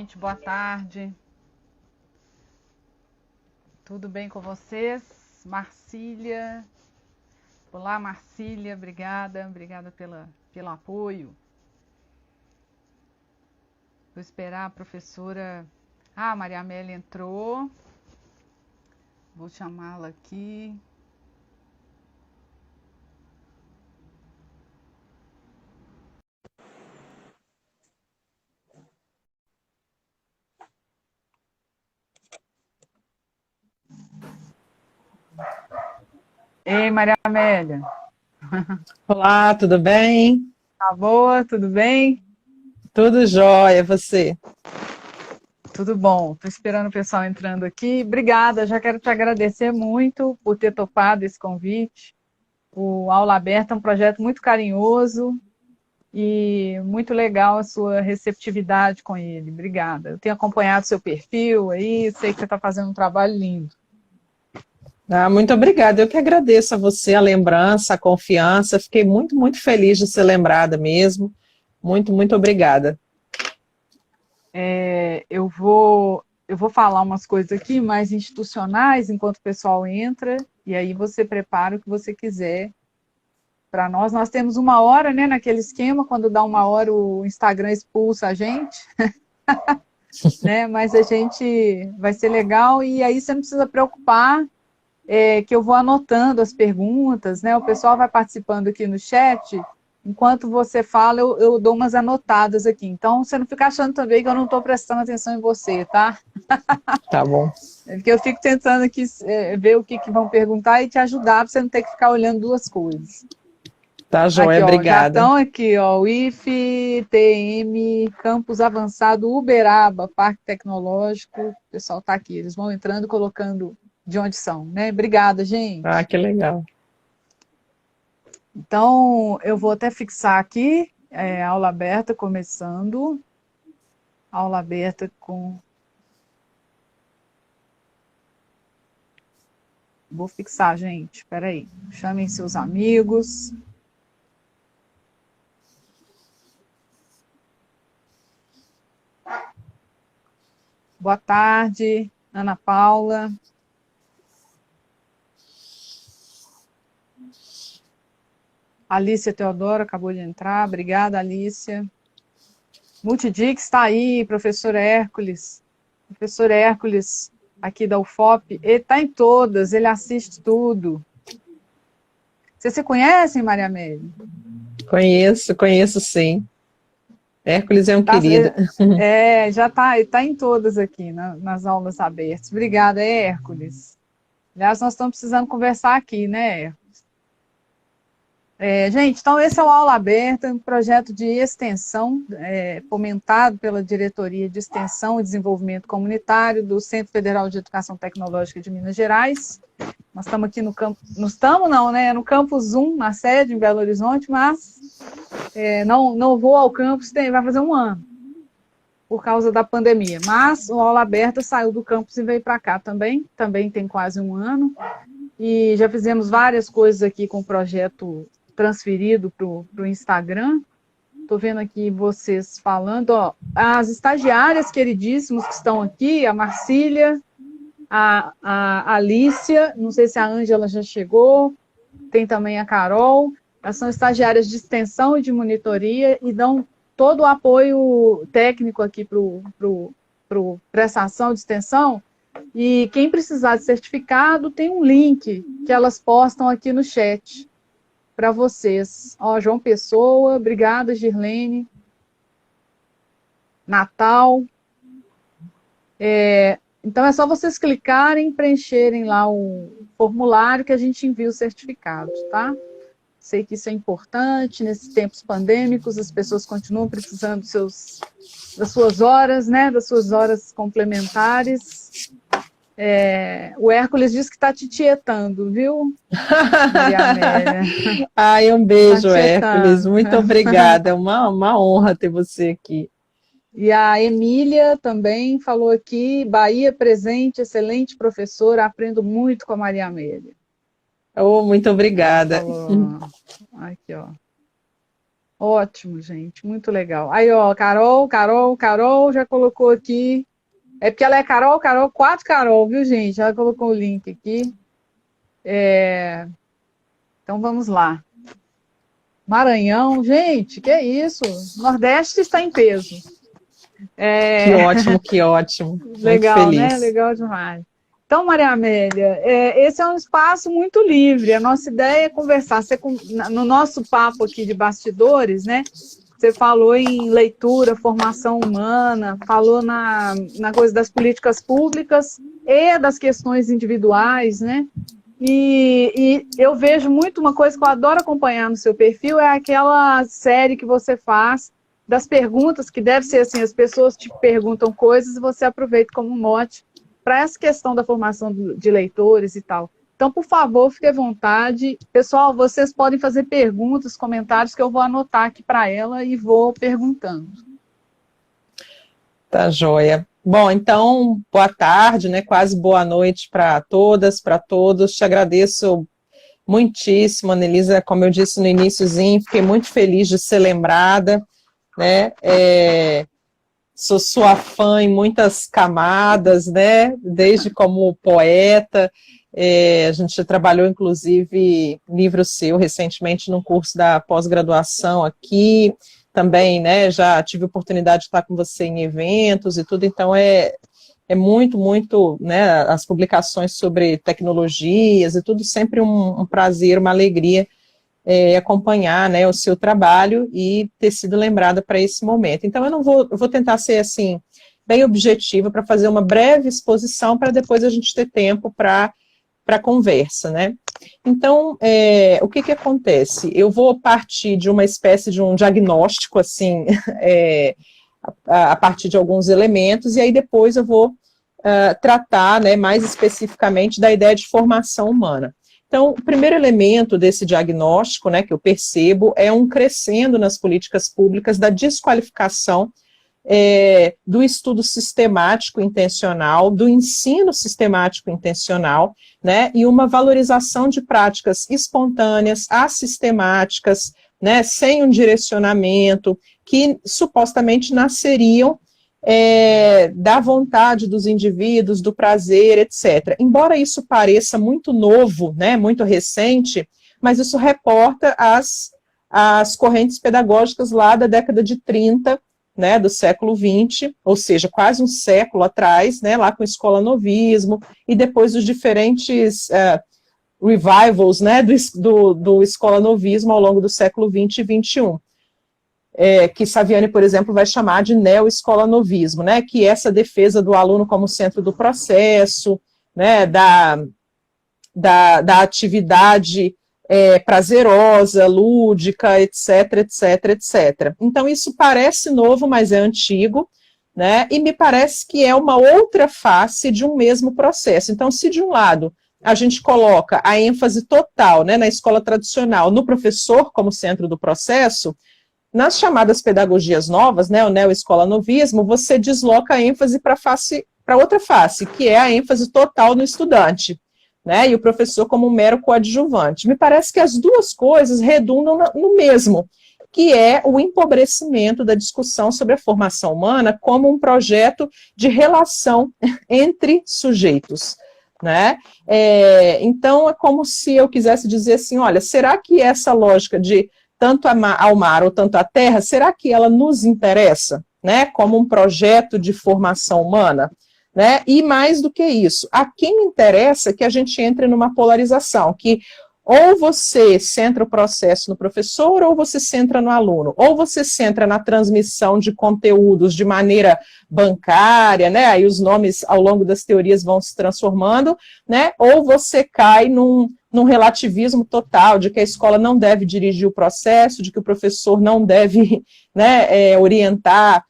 gente? Boa tarde. Tudo bem com vocês? Marcília. Olá, Marcília. Obrigada. Obrigada pelo apoio. Vou esperar a professora... Ah, a Maria Amélia entrou. Vou chamá-la aqui. Ei, Maria Amélia. Olá, tudo bem? Tá boa? Tudo bem? Tudo jóia, você? Tudo bom. Estou esperando o pessoal entrando aqui. Obrigada. Já quero te agradecer muito por ter topado esse convite. O Aula Aberta é um projeto muito carinhoso e muito legal a sua receptividade com ele. Obrigada. Eu tenho acompanhado seu perfil aí, sei que você está fazendo um trabalho lindo. Muito obrigada. Eu que agradeço a você a lembrança, a confiança. Fiquei muito, muito feliz de ser lembrada mesmo. Muito, muito obrigada. Eu vou falar umas coisas aqui mais institucionais enquanto o pessoal entra, e aí você prepara o que você quiser para nós. Nós temos 1 hora, né, naquele esquema, quando dá 1 hora o Instagram expulsa a gente, né, mas a gente vai ser legal, e aí você não precisa preocupar, que eu vou anotando as perguntas, né, o pessoal vai participando aqui no chat, enquanto você fala, eu dou umas anotadas aqui, então você não fica achando também que eu não estou prestando atenção em você, tá? Tá bom. Porque eu fico tentando aqui ver o que vão perguntar e te ajudar para você não ter que ficar olhando duas coisas. Tá joia, Aqui, ó, já obrigada. estão aqui, ó, o IFTM, Campus Avançado Uberaba, Parque Tecnológico, o pessoal está aqui, eles vão entrando, colocando de onde são, né? Obrigada, gente. Que legal. Então, eu vou até fixar aqui, aula aberta começando, aula aberta com... Vou fixar, gente, espera aí, chamem seus amigos... Boa tarde, Ana Paula. Alícia Teodoro acabou de entrar. Obrigada, Alícia. Multidix está aí, professor Hércules. Professor Hércules, aqui da UFOP. Ele está em todas, ele assiste tudo. Vocês se conhecem, Maria Amélia? Conheço sim. Hércules é um querido. Já está em todas aqui, nas aulas abertas. Obrigada, Hércules. Aliás, nós estamos precisando conversar aqui, né, Hércules? Gente, então esse é o Aula Aberta, um projeto de extensão fomentado pela Diretoria de Extensão e Desenvolvimento Comunitário do Centro Federal de Educação Tecnológica de Minas Gerais. Nós estamos aqui no campus, não estamos não, né? No campus 1, na sede, em Belo Horizonte, mas não vou ao campus, vai fazer 1 ano, por causa da pandemia. Mas o Aula Aberta saiu do campus e veio para cá também tem quase 1 ano, e já fizemos várias coisas aqui com o projeto transferido para o Instagram. Estou vendo aqui vocês falando, ó, as estagiárias queridíssimas que estão aqui, a Marcília, a Alícia, não sei se a Ângela já chegou, tem também a Carol, elas são estagiárias de extensão e de monitoria e dão todo o apoio técnico aqui para prestação de extensão, e quem precisar de certificado tem um link que elas postam aqui no chat para vocês. Ó, João Pessoa, obrigada, Girlene. Natal. Então é só vocês clicarem, preencherem lá o formulário que a gente envia os certificados, tá? Sei que isso é importante, nesses tempos pandêmicos, as pessoas continuam precisando das suas horas, né? Das suas horas complementares. O Hércules disse que está te tietando, viu, Maria Amélia? Um beijo, Tá Hércules. tietando. Muito obrigada. É uma honra ter você aqui. E a Emília também falou aqui, Bahia presente, excelente professora, aprendo muito com a Maria Amélia. Muito obrigada. Falou. Aqui, ó. Ótimo, gente, muito legal. Aí, ó, Carol já colocou aqui. É porque ela é Carol, 4 Carol, viu, gente? Ela colocou o link aqui. Então vamos lá. Maranhão, gente, que isso? Nordeste está em peso. Que ótimo, que ótimo. Muito Legal, né? feliz. Legal demais. Então, Maria Amélia, esse é um espaço muito livre. A nossa ideia é conversar. No nosso papo aqui de bastidores, né? Você falou em leitura, formação humana, falou na coisa das políticas públicas e das questões individuais, né? E eu vejo muito uma coisa que eu adoro acompanhar no seu perfil, é aquela série que você faz das perguntas, que deve ser assim, as pessoas te perguntam coisas e você aproveita como mote para essa questão da formação de leitores e tal. Então, por favor, fique à vontade. Pessoal, vocês podem fazer perguntas, comentários, que eu vou anotar aqui para ela e vou perguntando. Tá joia. Bom, então, boa tarde, né? Quase boa noite para todas, para todos. Te agradeço muitíssimo, Anelisa. Como eu disse no iniciozinho, fiquei muito feliz de ser lembrada, né? Sou sua fã em muitas camadas, né? Desde como poeta. A gente trabalhou, inclusive, livro seu recentemente num curso da pós-graduação aqui. Também, né, já tive a oportunidade de estar com você em eventos e tudo, então é muito, muito, né, as publicações sobre tecnologias e tudo, sempre um prazer, uma alegria acompanhar, né, o seu trabalho e ter sido lembrada para esse momento. Então eu vou tentar ser, assim, bem objetiva para fazer uma breve exposição para depois a gente ter tempo para conversa, né? Então, o que acontece? Eu vou partir de uma espécie de um diagnóstico, assim, a partir de alguns elementos, e aí depois eu vou tratar, né, mais especificamente da ideia de formação humana. Então, o primeiro elemento desse diagnóstico, né, que eu percebo, é um crescendo nas políticas públicas da desqualificação do estudo sistemático intencional, do ensino sistemático intencional, né, e uma valorização de práticas espontâneas, assistemáticas, né, sem um direcionamento, que supostamente nasceriam da vontade dos indivíduos, do prazer, etc. Embora isso pareça muito novo, né, muito recente, mas isso reporta as correntes pedagógicas lá da década de 30, né, do século XX, ou seja, quase um século atrás, né, lá com o escolanovismo, e depois os diferentes revivals, né, do escolanovismo ao longo do século XX e XXI. Que Saviani, por exemplo, vai chamar de neo-escolanovismo, né, que é essa defesa do aluno como centro do processo, né, da atividade prazerosa, lúdica, etc, etc, etc. Então, isso parece novo, mas é antigo, né, e me parece que é uma outra face de um mesmo processo. Então, se de um lado a gente coloca a ênfase total, né, na escola tradicional, no professor como centro do processo, nas chamadas pedagogias novas, né, o neo-escolanovismo, você desloca a ênfase para outra face, que é a ênfase total no estudante, né, e o professor como um mero coadjuvante. Me parece que as duas coisas redundam no mesmo, que é o empobrecimento da discussão sobre a formação humana como um projeto de relação entre sujeitos, né? Então, é como se eu quisesse dizer assim, olha, será que essa lógica de tanto ao mar ou tanto à terra, será que ela nos interessa, né, como um projeto de formação humana? Né? E mais do que isso, a quem interessa que a gente entre numa polarização, que ou você centra o processo no professor, ou você centra no aluno, ou você centra na transmissão de conteúdos de maneira bancária, né? Aí os nomes ao longo das teorias vão se transformando, né? Ou você cai num relativismo total, de que a escola não deve dirigir o processo, de que o professor não deve, né, orientar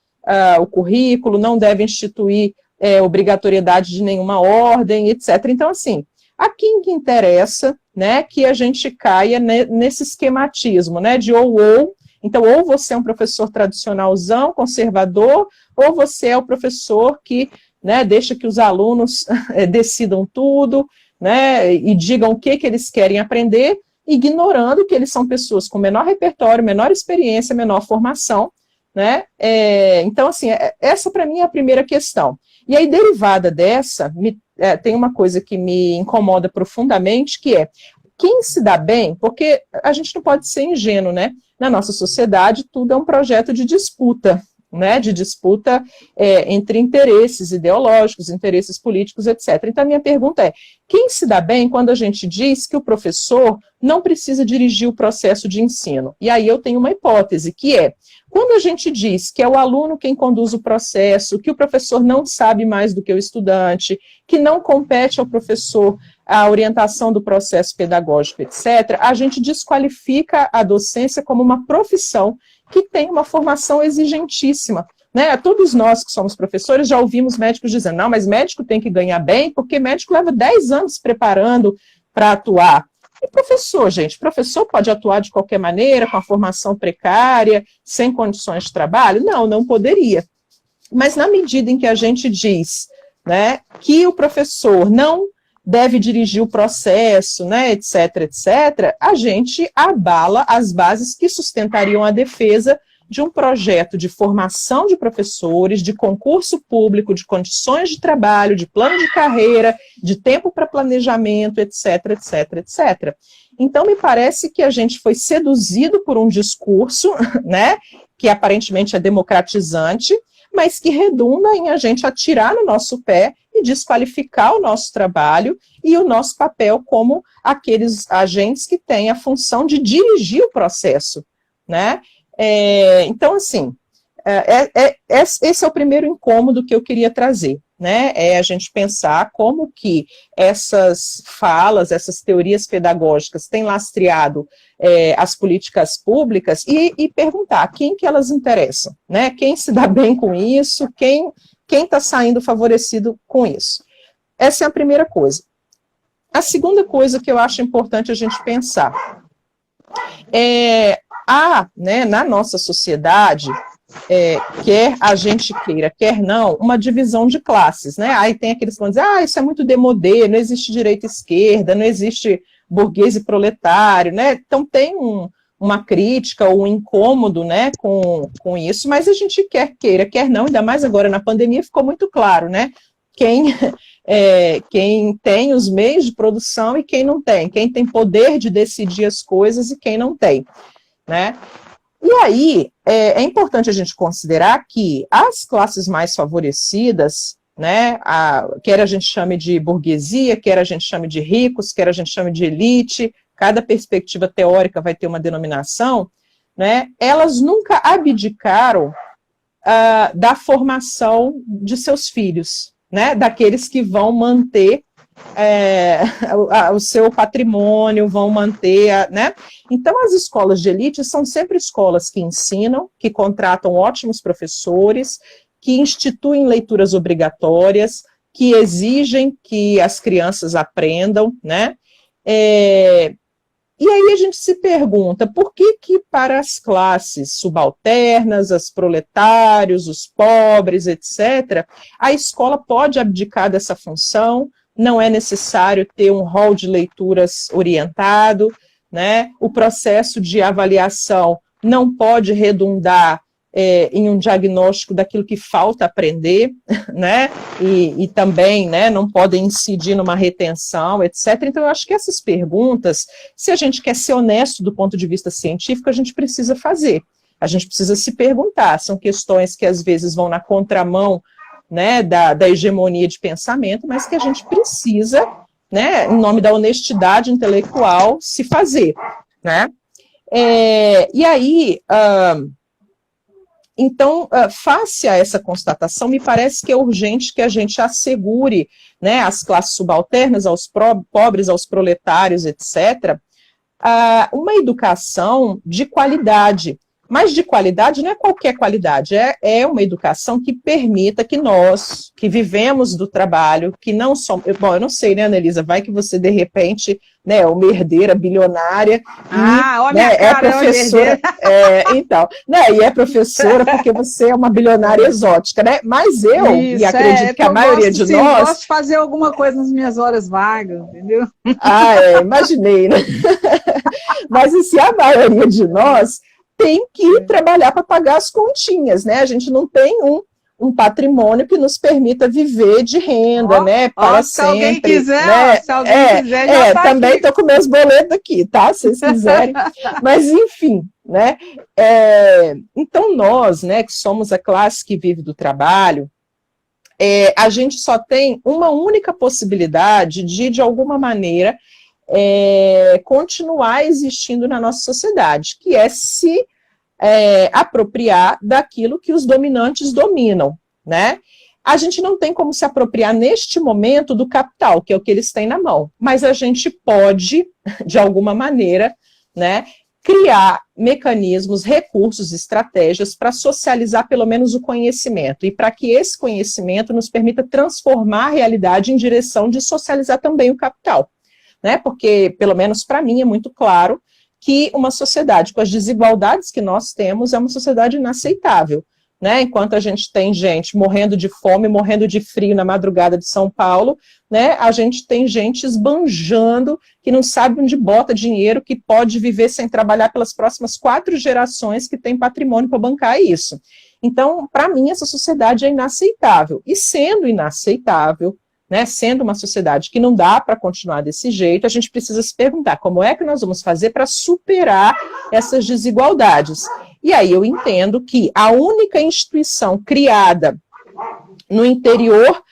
o currículo, não deve instituir obrigatoriedade de nenhuma ordem, etc. Então, assim, a quem que interessa, né, que a gente caia nesse esquematismo, né, de ou, então, ou você é um professor tradicionalzão, conservador, ou você é o professor que, né, deixa que os alunos decidam tudo, né, e digam o que eles querem aprender, ignorando que eles são pessoas com menor repertório, menor experiência, menor formação, né? Então, assim, essa para mim é a primeira questão. E aí, derivada dessa, tem uma coisa que me incomoda profundamente, que é quem se dá bem, porque a gente não pode ser ingênuo, né? Na nossa sociedade, tudo é um projeto de disputa, né? De disputa entre interesses ideológicos, interesses políticos, etc. Então, a minha pergunta é, quem se dá bem quando a gente diz que o professor não precisa dirigir o processo de ensino? E aí eu tenho uma hipótese, que é, quando a gente diz que é o aluno quem conduz o processo, que o professor não sabe mais do que o estudante, que não compete ao professor a orientação do processo pedagógico, etc., a gente desqualifica a docência como uma profissão que tem uma formação exigentíssima, né? Todos nós que somos professores já ouvimos médicos dizendo, não, mas médico tem que ganhar bem, porque médico leva 10 anos se preparando para atuar. E professor, gente, professor pode atuar de qualquer maneira, com a formação precária, sem condições de trabalho? Não, não poderia. Mas na medida em que a gente diz, né, que o professor não deve dirigir o processo, né, etc., etc., a gente abala as bases que sustentariam a defesa de um projeto de formação de professores, de concurso público, de condições de trabalho, de plano de carreira, de tempo para planejamento, etc., etc., etc. Então, me parece que a gente foi seduzido por um discurso, né, que aparentemente é democratizante, mas que redunda em a gente atirar no nosso pé e desqualificar o nosso trabalho e o nosso papel como aqueles agentes que têm a função de dirigir o processo, né? Então, assim, esse é o primeiro incômodo que eu queria trazer, né? É a gente pensar como que essas falas, essas teorias pedagógicas têm lastreado as políticas públicas e perguntar a quem que elas interessam, né? Quem se dá bem com isso, quem está saindo favorecido com isso. Essa é a primeira coisa. A segunda coisa que eu acho importante a gente pensar há, né, na nossa sociedade, quer a gente queira, quer não, uma divisão de classes, né? Aí tem aqueles que vão dizer, isso é muito demodê, não existe direita e esquerda, não existe burguês e proletário, né? Então tem uma crítica ou um incômodo, né, com isso, mas a gente quer queira, quer não, ainda mais agora na pandemia ficou muito claro, né? Quem tem os meios de produção e quem não tem, quem tem poder de decidir as coisas e quem não tem, né? E aí, é importante a gente considerar que as classes mais favorecidas, né, quer a gente chame de burguesia, quer a gente chame de ricos, quer a gente chame de elite, cada perspectiva teórica vai ter uma denominação, né, elas nunca abdicaram da formação de seus filhos, né, daqueles que vão manter o seu patrimônio, vão manter, né? Então, as escolas de elite são sempre escolas que ensinam, que contratam ótimos professores, que instituem leituras obrigatórias, que exigem que as crianças aprendam, né? E aí a gente se pergunta, por que para as classes subalternas, os proletários, os pobres, etc., a escola pode abdicar dessa função? Não é necessário ter um rol de leituras orientado, né? O processo de avaliação não pode redundar em um diagnóstico daquilo que falta aprender, né? E também, né, não podem incidir numa retenção, etc. Então, eu acho que essas perguntas, se a gente quer ser honesto do ponto de vista científico, a gente precisa fazer. A gente precisa se perguntar, são questões que às vezes vão na contramão, né, da hegemonia de pensamento, mas que a gente precisa, né, em nome da honestidade intelectual, se fazer, né? E aí, então, face a essa constatação, me parece que é urgente que a gente assegure, né, às classes subalternas, aos pobres, aos proletários, etc., uma educação de qualidade, Mas de qualidade não é qualquer qualidade, é uma educação que permita que nós, que vivemos do trabalho, que não somos... Bom, eu não sei, né, Anelisa, vai que você, de repente, né, uma herdeira bilionária, olha né, minha cara, é professora, então, né, e é professora porque você é uma bilionária exótica, né? Mas e acredito que a maioria de nós... Eu gosto de fazer alguma coisa nas minhas horas vagas, entendeu? Imaginei, né? Mas assim, a maioria de nós tem que trabalhar para pagar as continhas, né? A gente não tem um patrimônio que nos permita viver de renda, né? Para se sempre. Alguém quiser, né? Se alguém quiser, já tá também estou com meus boletos aqui, tá? Se vocês quiserem. Mas, enfim, né? Então, nós, né, que somos a classe que vive do trabalho, a gente só tem uma única possibilidade de alguma maneira, continuar existindo na nossa sociedade, que é se apropriar daquilo que os dominantes dominam, né? A gente não tem como se apropriar neste momento do capital, que é o que eles têm na mão, mas a gente pode, de alguma maneira, né, criar mecanismos, recursos, estratégias para socializar pelo menos o conhecimento e para que esse conhecimento nos permita transformar a realidade em direção de socializar também o capital. Né? Porque, pelo menos para mim, é muito claro que uma sociedade com as desigualdades que nós temos é uma sociedade inaceitável. Né? Enquanto a gente tem gente morrendo de fome, morrendo de frio na madrugada de São Paulo, né? A gente tem gente esbanjando, que não sabe onde bota dinheiro, que pode viver sem trabalhar pelas próximas 4 gerações, que tem patrimônio para bancar isso. Então, para mim, essa sociedade é inaceitável. E sendo inaceitável, né, sendo uma sociedade que não dá para continuar desse jeito, a gente precisa se perguntar como é que nós vamos fazer para superar essas desigualdades. E aí eu entendo que a única instituição criada no interior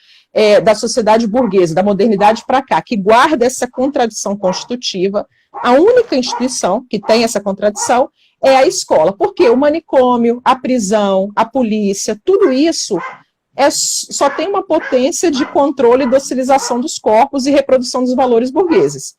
da sociedade burguesa, da modernidade para cá, que guarda essa contradição constitutiva, a única instituição que tem essa contradição é a escola. Porque o manicômio, a prisão, a polícia, tudo isso só tem uma potência de controle e docilização dos corpos e reprodução dos valores burgueses.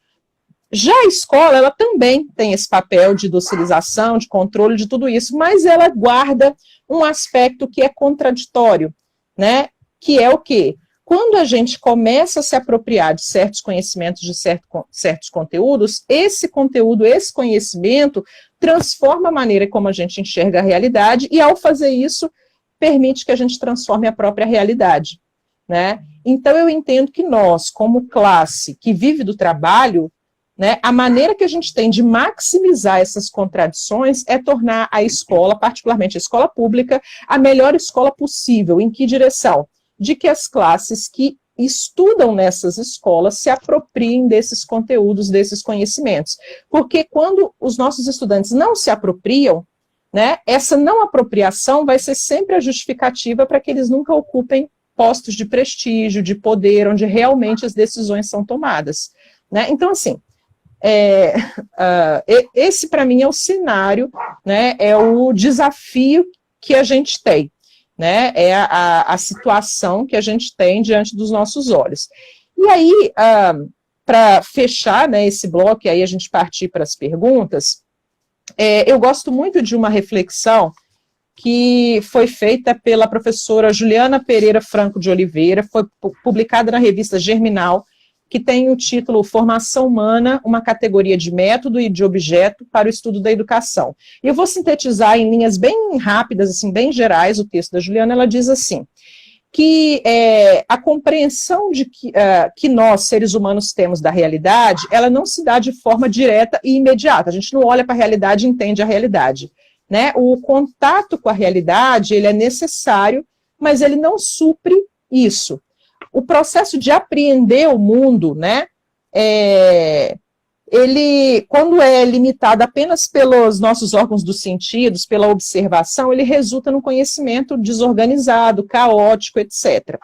Já a escola, ela também tem esse papel de docilização, de controle de tudo isso, mas ela guarda um aspecto que é contraditório, né? Que é o quê? Quando a gente começa a se apropriar de certos conhecimentos, de certos conteúdos, esse conteúdo, esse conhecimento, transforma a maneira como a gente enxerga a realidade e, ao fazer isso, permite que a gente transforme a própria realidade, né? Então, eu entendo que nós, como classe que vive do trabalho, né, a maneira que a gente tem de maximizar essas contradições é tornar a escola, particularmente a escola pública, a melhor escola possível. Em que direção? De que as classes que estudam nessas escolas se apropriem desses conteúdos, desses conhecimentos. Porque quando os nossos estudantes não se apropriam, né, essa não apropriação vai ser sempre a justificativa para que eles nunca ocupem postos de prestígio, de poder, onde realmente as decisões são tomadas. Né? Então, assim, esse para mim é o cenário, né, é o desafio que a gente tem, né, é a situação que a gente tem diante dos nossos olhos. E aí, para fechar, né, esse bloco, e aí a gente partir para as perguntas, eu gosto muito de uma reflexão que foi feita pela professora Juliana Pereira Franco de Oliveira, foi publicada na revista Germinal, que tem o título Formação Humana, uma categoria de método e de objeto para o estudo da educação. E eu vou sintetizar em linhas bem rápidas, assim, bem gerais, o texto da Juliana. Ela diz assim, que a compreensão de que nós, seres humanos, temos da realidade, ela não se dá de forma direta e imediata. A gente não olha para a realidade e entende a realidade. Né? O contato com a realidade, ele é necessário, mas ele não supre isso. O processo de apreender o mundo, né, ele, quando é limitado apenas pelos nossos órgãos dos sentidos, pela observação, ele resulta num conhecimento desorganizado, caótico, etc.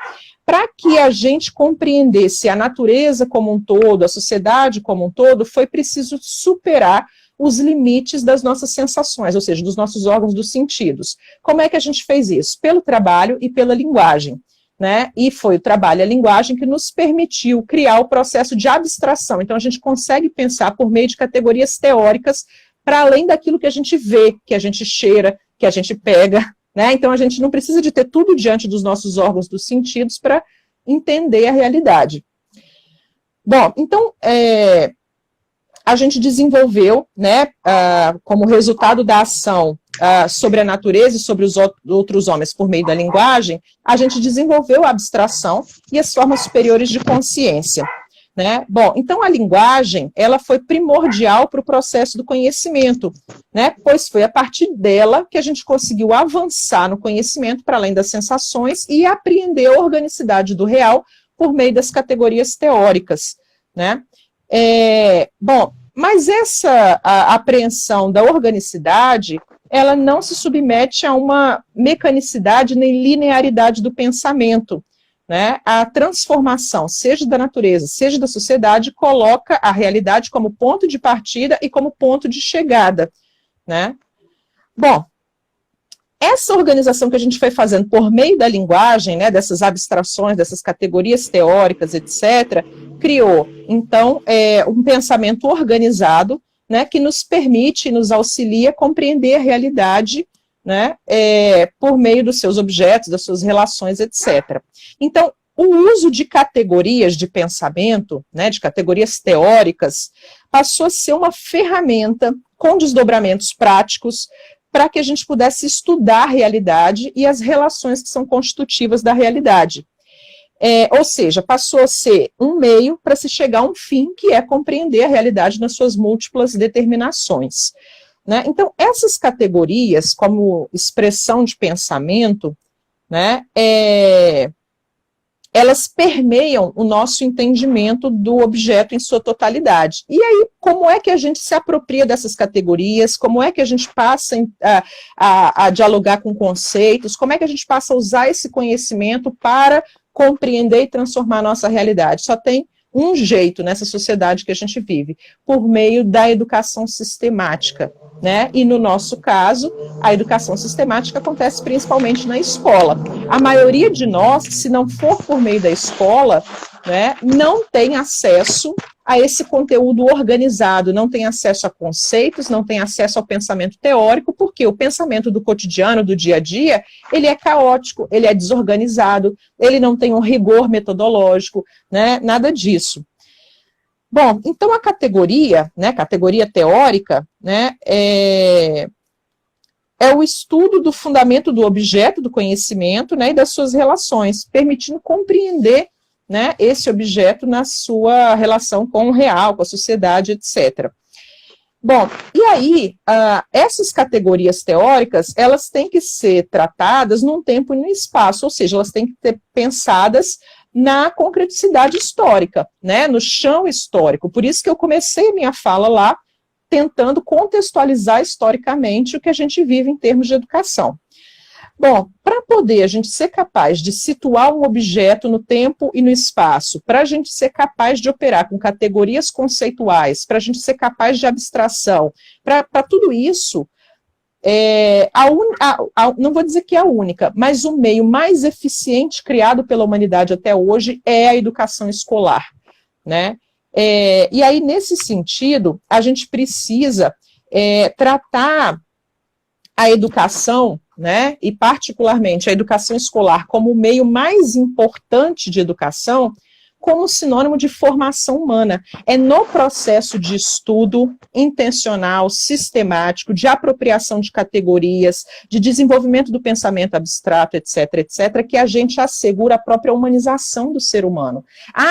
Para que a gente compreendesse a natureza como um todo, a sociedade como um todo, foi preciso superar os limites das nossas sensações, ou seja, dos nossos órgãos dos sentidos. Como é que a gente fez isso? Pelo trabalho e pela linguagem. Né? E foi o trabalho e a linguagem que nos permitiu criar o processo de abstração. Então, a gente consegue pensar por meio de categorias teóricas para além daquilo que a gente vê, que a gente cheira, que a gente pega, né? Então a gente não precisa de ter tudo diante dos nossos órgãos dos sentidos para entender a realidade. Bom, então a gente desenvolveu, né, como resultado da ação sobre a natureza e sobre os outros homens por meio da linguagem, a gente desenvolveu a abstração e as formas superiores de consciência. Né? Bom, então a linguagem, ela foi primordial para o processo do conhecimento, né? Pois foi a partir dela que a gente conseguiu avançar no conhecimento para além das sensações e apreender a organicidade do real por meio das categorias teóricas, né? Bom, mas essa apreensão da organicidade, ela não se submete a uma mecanicidade nem linearidade do pensamento, né? A transformação, seja da natureza, seja da sociedade, coloca a realidade como ponto de partida e como ponto de chegada, né? Bom, essa organização que a gente foi fazendo por meio da linguagem, né, dessas abstrações, dessas categorias teóricas, etc., criou, então, um pensamento organizado, né, que nos permite, nos auxilia a compreender a realidade, né, por meio dos seus objetos, das suas relações, etc. Então, o uso de categorias de pensamento, né, de categorias teóricas, passou a ser uma ferramenta com desdobramentos práticos para que a gente pudesse estudar a realidade e as relações que são constitutivas da realidade. Ou seja, passou a ser um meio para se chegar a um fim, que é compreender a realidade nas suas múltiplas determinações. Né? Então, essas categorias, como expressão de pensamento, né, elas permeiam o nosso entendimento do objeto em sua totalidade. E aí, como é que a gente se apropria dessas categorias, como é que a gente passa a dialogar com conceitos, como é que a gente passa a usar esse conhecimento para compreender e transformar a nossa realidade? Só tem um jeito nessa sociedade que a gente vive, por meio da educação sistemática, né? E no nosso caso, a educação sistemática acontece principalmente na escola. A maioria de nós, se não for por meio da escola, né, não tem acesso a esse conteúdo organizado, não tem acesso a conceitos, não tem acesso ao pensamento teórico, porque o pensamento do cotidiano, do dia a dia, ele é caótico, ele é desorganizado, ele não tem um rigor metodológico, né, nada disso. Bom, então a categoria, né, categoria teórica, né, é o estudo do fundamento do objeto do conhecimento, né, e das suas relações, permitindo compreender, né, esse objeto na sua relação com o real, com a sociedade, etc. Bom, e aí, essas categorias teóricas, elas têm que ser tratadas num tempo e num espaço, ou seja, elas têm que ser pensadas na concreticidade histórica, né, no chão histórico. Por isso que eu comecei a minha fala lá, tentando contextualizar historicamente o que a gente vive em termos de educação. Bom, para poder a gente ser capaz de situar um objeto no tempo e no espaço, para a gente ser capaz de operar com categorias conceituais, para a gente ser capaz de abstração, para tudo isso, não vou dizer que é a única, mas o meio mais eficiente criado pela humanidade até hoje é a educação escolar, né? E aí, nesse sentido, a gente precisa tratar a educação, né, e particularmente a educação escolar como o meio mais importante de educação, como sinônimo de formação humana. É no processo de estudo intencional, sistemático, de apropriação de categorias, de desenvolvimento do pensamento abstrato, etc., etc., que a gente assegura a própria humanização do ser humano.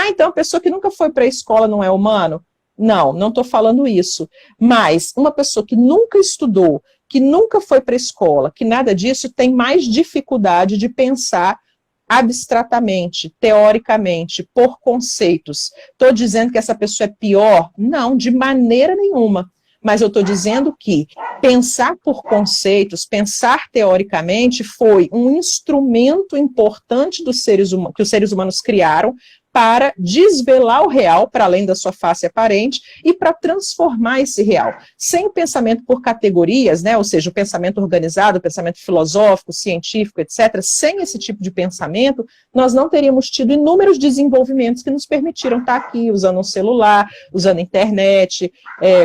Então a pessoa que nunca foi para a escola não é humano? Não estou falando isso. Mas uma pessoa que nunca estudou, que nunca foi para a escola, que nada disso, tem mais dificuldade de pensar abstratamente, teoricamente, por conceitos. Estou dizendo que essa pessoa é pior? Não, de maneira nenhuma. Mas eu estou dizendo que pensar por conceitos, pensar teoricamente, foi um instrumento importante dos seres humanos, que os seres humanos criaram para desvelar o real para além da sua face aparente e para transformar esse real. Sem o pensamento por categorias, né, ou seja, o pensamento organizado, o pensamento filosófico, científico, etc., sem esse tipo de pensamento, nós não teríamos tido inúmeros desenvolvimentos que nos permitiram estar aqui usando um celular, usando internet,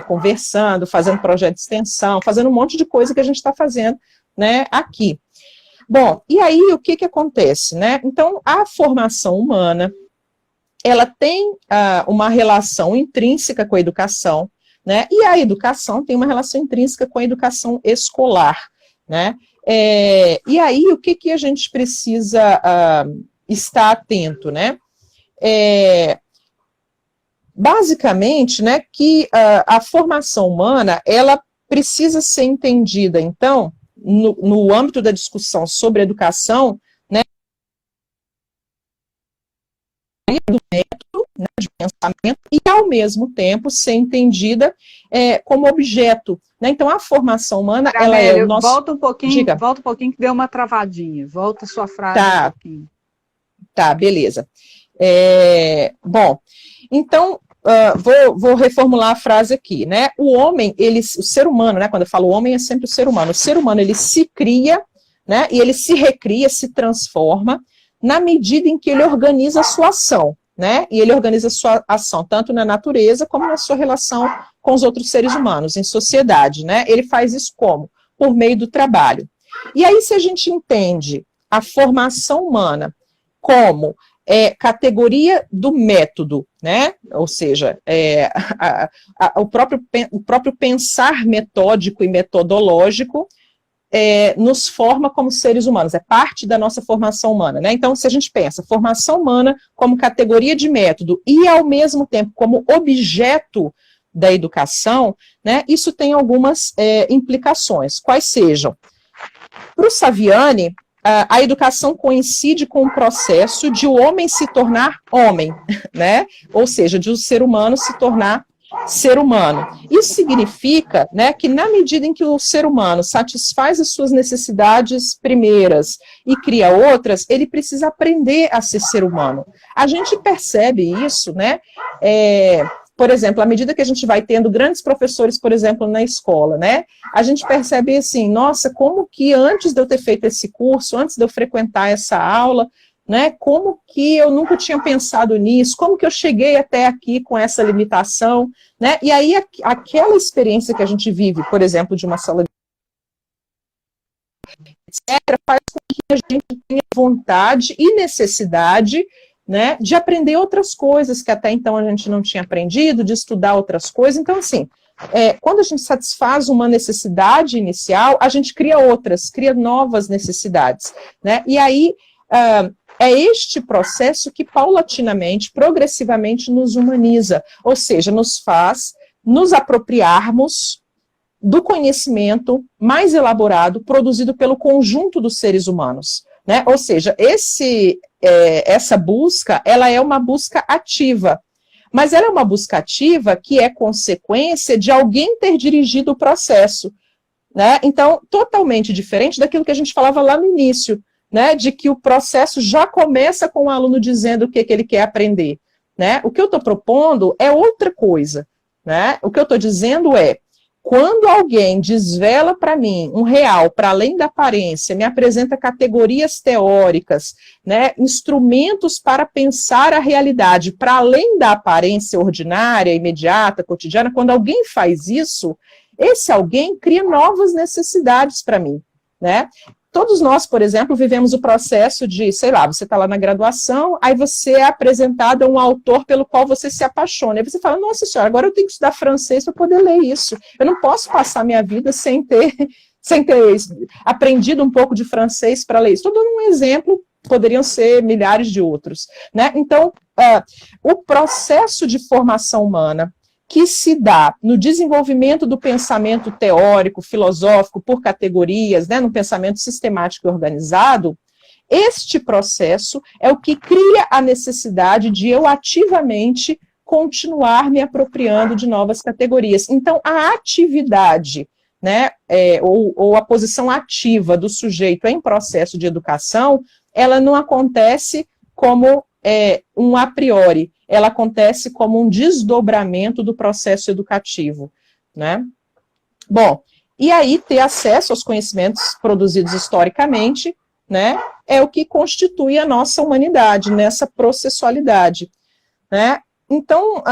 conversando, fazendo projeto de extensão, fazendo um monte de coisa que a gente está fazendo, né, aqui. Bom, e aí o que acontece, né? Então, a formação humana, ela tem uma relação intrínseca com a educação, né? E a educação tem uma relação intrínseca com a educação escolar, né? E aí, o que a gente precisa estar atento, né? Basicamente, né, que a formação humana, ela precisa ser entendida, então, no âmbito da discussão sobre educação, né, do método, né, de pensamento, e ao mesmo tempo ser entendida como objeto, né? Então a formação humana, ela é o nosso... Volta um pouquinho que deu uma travadinha, volta a sua frase um pouquinho. Tá, beleza. Bom, então vou reformular a frase aqui, né? O homem, o ser humano, né? Quando eu falo homem, é sempre o ser humano. O ser humano, ele se cria, né? E ele se recria, se transforma, na medida em que ele organiza a sua ação, né? E ele organiza a sua ação tanto na natureza como na sua relação com os outros seres humanos, em sociedade, né? Ele faz isso como? Por meio do trabalho. E aí, se a gente entende a formação humana como categoria do método, né? Ou seja, o próprio pensar metódico e metodológico nos forma como seres humanos, é parte da nossa formação humana, né? Então, se a gente pensa formação humana como categoria de método e, ao mesmo tempo, como objeto da educação, né, isso tem algumas implicações, quais sejam. Para o Saviani, a educação coincide com o processo de o homem se tornar homem, né? Ou seja, de o ser humano se tornar ser humano. Isso significa, né, que na medida em que o ser humano satisfaz as suas necessidades primeiras e cria outras, ele precisa aprender a ser humano. A gente percebe isso, né? Por exemplo, à medida que a gente vai tendo grandes professores, por exemplo, na escola, né? A gente percebe assim, nossa, como que antes de eu ter feito esse curso, antes de eu frequentar essa aula, né, como que eu nunca tinha pensado nisso, como que eu cheguei até aqui com essa limitação, né? E aí aquela experiência que a gente vive, por exemplo, de uma sala de etc., faz com que a gente tenha vontade e necessidade, né, de aprender outras coisas que até então a gente não tinha aprendido, de estudar outras coisas. Então, assim, quando a gente satisfaz uma necessidade inicial, a gente cria outras, cria novas necessidades, né? E aí é este processo que paulatinamente, progressivamente nos humaniza, ou seja, nos faz nos apropriarmos do conhecimento mais elaborado produzido pelo conjunto dos seres humanos, né? Ou seja, essa busca, ela é uma busca ativa, mas ela é uma busca ativa que é consequência de alguém ter dirigido o processo, né? Então, totalmente diferente daquilo que a gente falava lá no início, né, de que o processo já começa com o aluno dizendo o que ele quer aprender, né? O que eu estou propondo é outra coisa, né? O que eu estou dizendo é, quando alguém desvela para mim um real para além da aparência, me apresenta categorias teóricas, né, instrumentos para pensar a realidade para além da aparência ordinária, imediata, cotidiana, quando alguém faz isso, esse alguém cria novas necessidades para mim, né? Todos nós, por exemplo, vivemos o processo de, sei lá, você está lá na graduação, aí você é apresentado a um autor pelo qual você se apaixona. Aí você fala, nossa senhora, agora eu tenho que estudar francês para poder ler isso. Eu não posso passar minha vida sem ter aprendido um pouco de francês para ler isso. Estou dando um exemplo, poderiam ser milhares de outros, né? Então, o processo de formação humana que se dá no desenvolvimento do pensamento teórico, filosófico, por categorias, né, no pensamento sistemático e organizado, este processo é o que cria a necessidade de eu ativamente continuar me apropriando de novas categorias. Então, a atividade, né, ou a posição ativa do sujeito em processo de educação, ela não acontece como um a priori, ela acontece como um desdobramento do processo educativo, né? Bom, e aí ter acesso aos conhecimentos produzidos historicamente, né, é o que constitui a nossa humanidade, nessa processualidade, né? Então,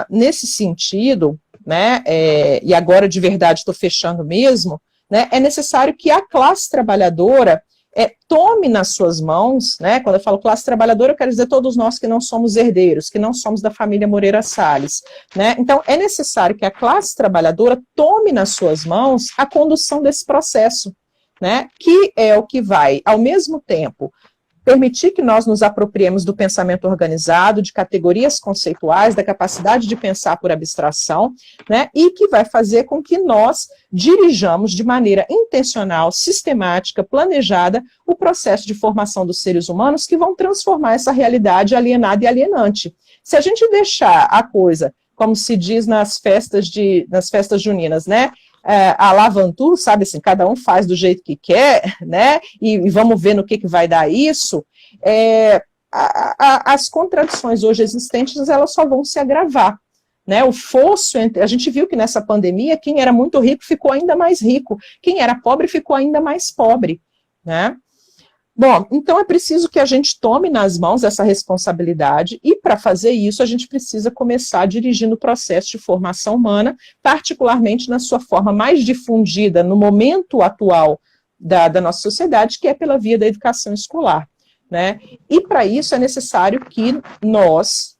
nesse sentido, né, e agora de verdade estou fechando mesmo, né, é necessário que a classe trabalhadora tome nas suas mãos, né, quando eu falo classe trabalhadora, eu quero dizer todos nós que não somos herdeiros, que não somos da família Moreira Salles, né, então é necessário que a classe trabalhadora tome nas suas mãos a condução desse processo, né, que é o que vai, ao mesmo tempo, permitir que nós nos apropriemos do pensamento organizado, de categorias conceituais, da capacidade de pensar por abstração, né, e que vai fazer com que nós dirijamos de maneira intencional, sistemática, planejada, o processo de formação dos seres humanos que vão transformar essa realidade alienada e alienante. Se a gente deixar a coisa, como se diz nas festas juninas, né, a Lavantu, sabe assim, cada um faz do jeito que quer, né, e vamos ver no que vai dar isso, as contradições hoje existentes, elas só vão se agravar, né, o fosso a gente viu que nessa pandemia, quem era muito rico ficou ainda mais rico, quem era pobre ficou ainda mais pobre, né. Bom, então é preciso que a gente tome nas mãos essa responsabilidade e, para fazer isso, a gente precisa começar dirigindo o processo de formação humana, particularmente na sua forma mais difundida no momento atual da nossa sociedade, que é pela via da educação escolar, né? E, para isso, é necessário que nós,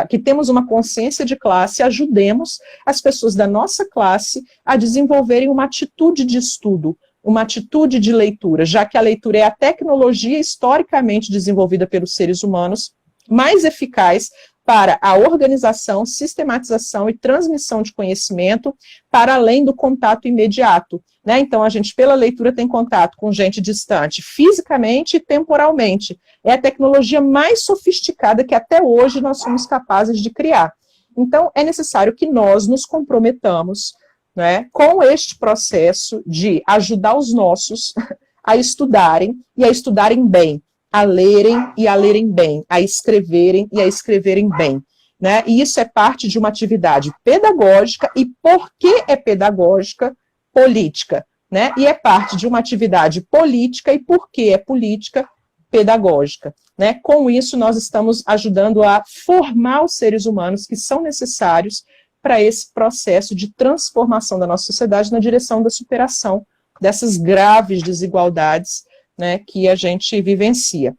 que temos uma consciência de classe, ajudemos as pessoas da nossa classe a desenvolverem uma atitude de estudo, uma atitude de leitura, já que a leitura é a tecnologia historicamente desenvolvida pelos seres humanos mais eficaz para a organização, sistematização e transmissão de conhecimento para além do contato imediato, né? Então, a gente, pela leitura, tem contato com gente distante, fisicamente e temporalmente. É a tecnologia mais sofisticada que até hoje nós somos capazes de criar. Então, é necessário que nós nos comprometamos, né, com este processo de ajudar os nossos a estudarem, e a estudarem bem, a lerem e a lerem bem, a escreverem e a escreverem bem, né, e isso é parte de uma atividade pedagógica, e por que é pedagógica? Política, né, e é parte de uma atividade política, e por que é política? Pedagógica, né, com isso nós estamos ajudando a formar os seres humanos que são necessários para esse processo de transformação da nossa sociedade na direção da superação dessas graves desigualdades, né, que a gente vivencia.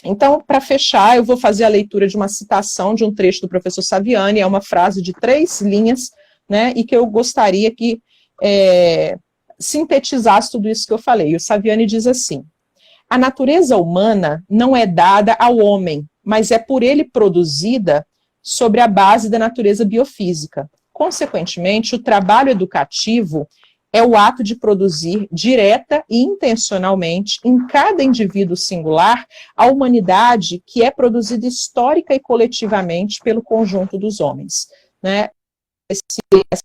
Então, para fechar, eu vou fazer a leitura de uma citação de um trecho do professor Saviani, é uma frase de 3 linhas, né, e que eu gostaria que sintetizasse tudo isso que eu falei. O Saviani diz assim: a natureza humana não é dada ao homem, mas é por ele produzida sobre a base da natureza biofísica. Consequentemente, o trabalho educativo é o ato de produzir direta e intencionalmente, em cada indivíduo singular, a humanidade que é produzida histórica e coletivamente pelo conjunto dos homens, né? Essa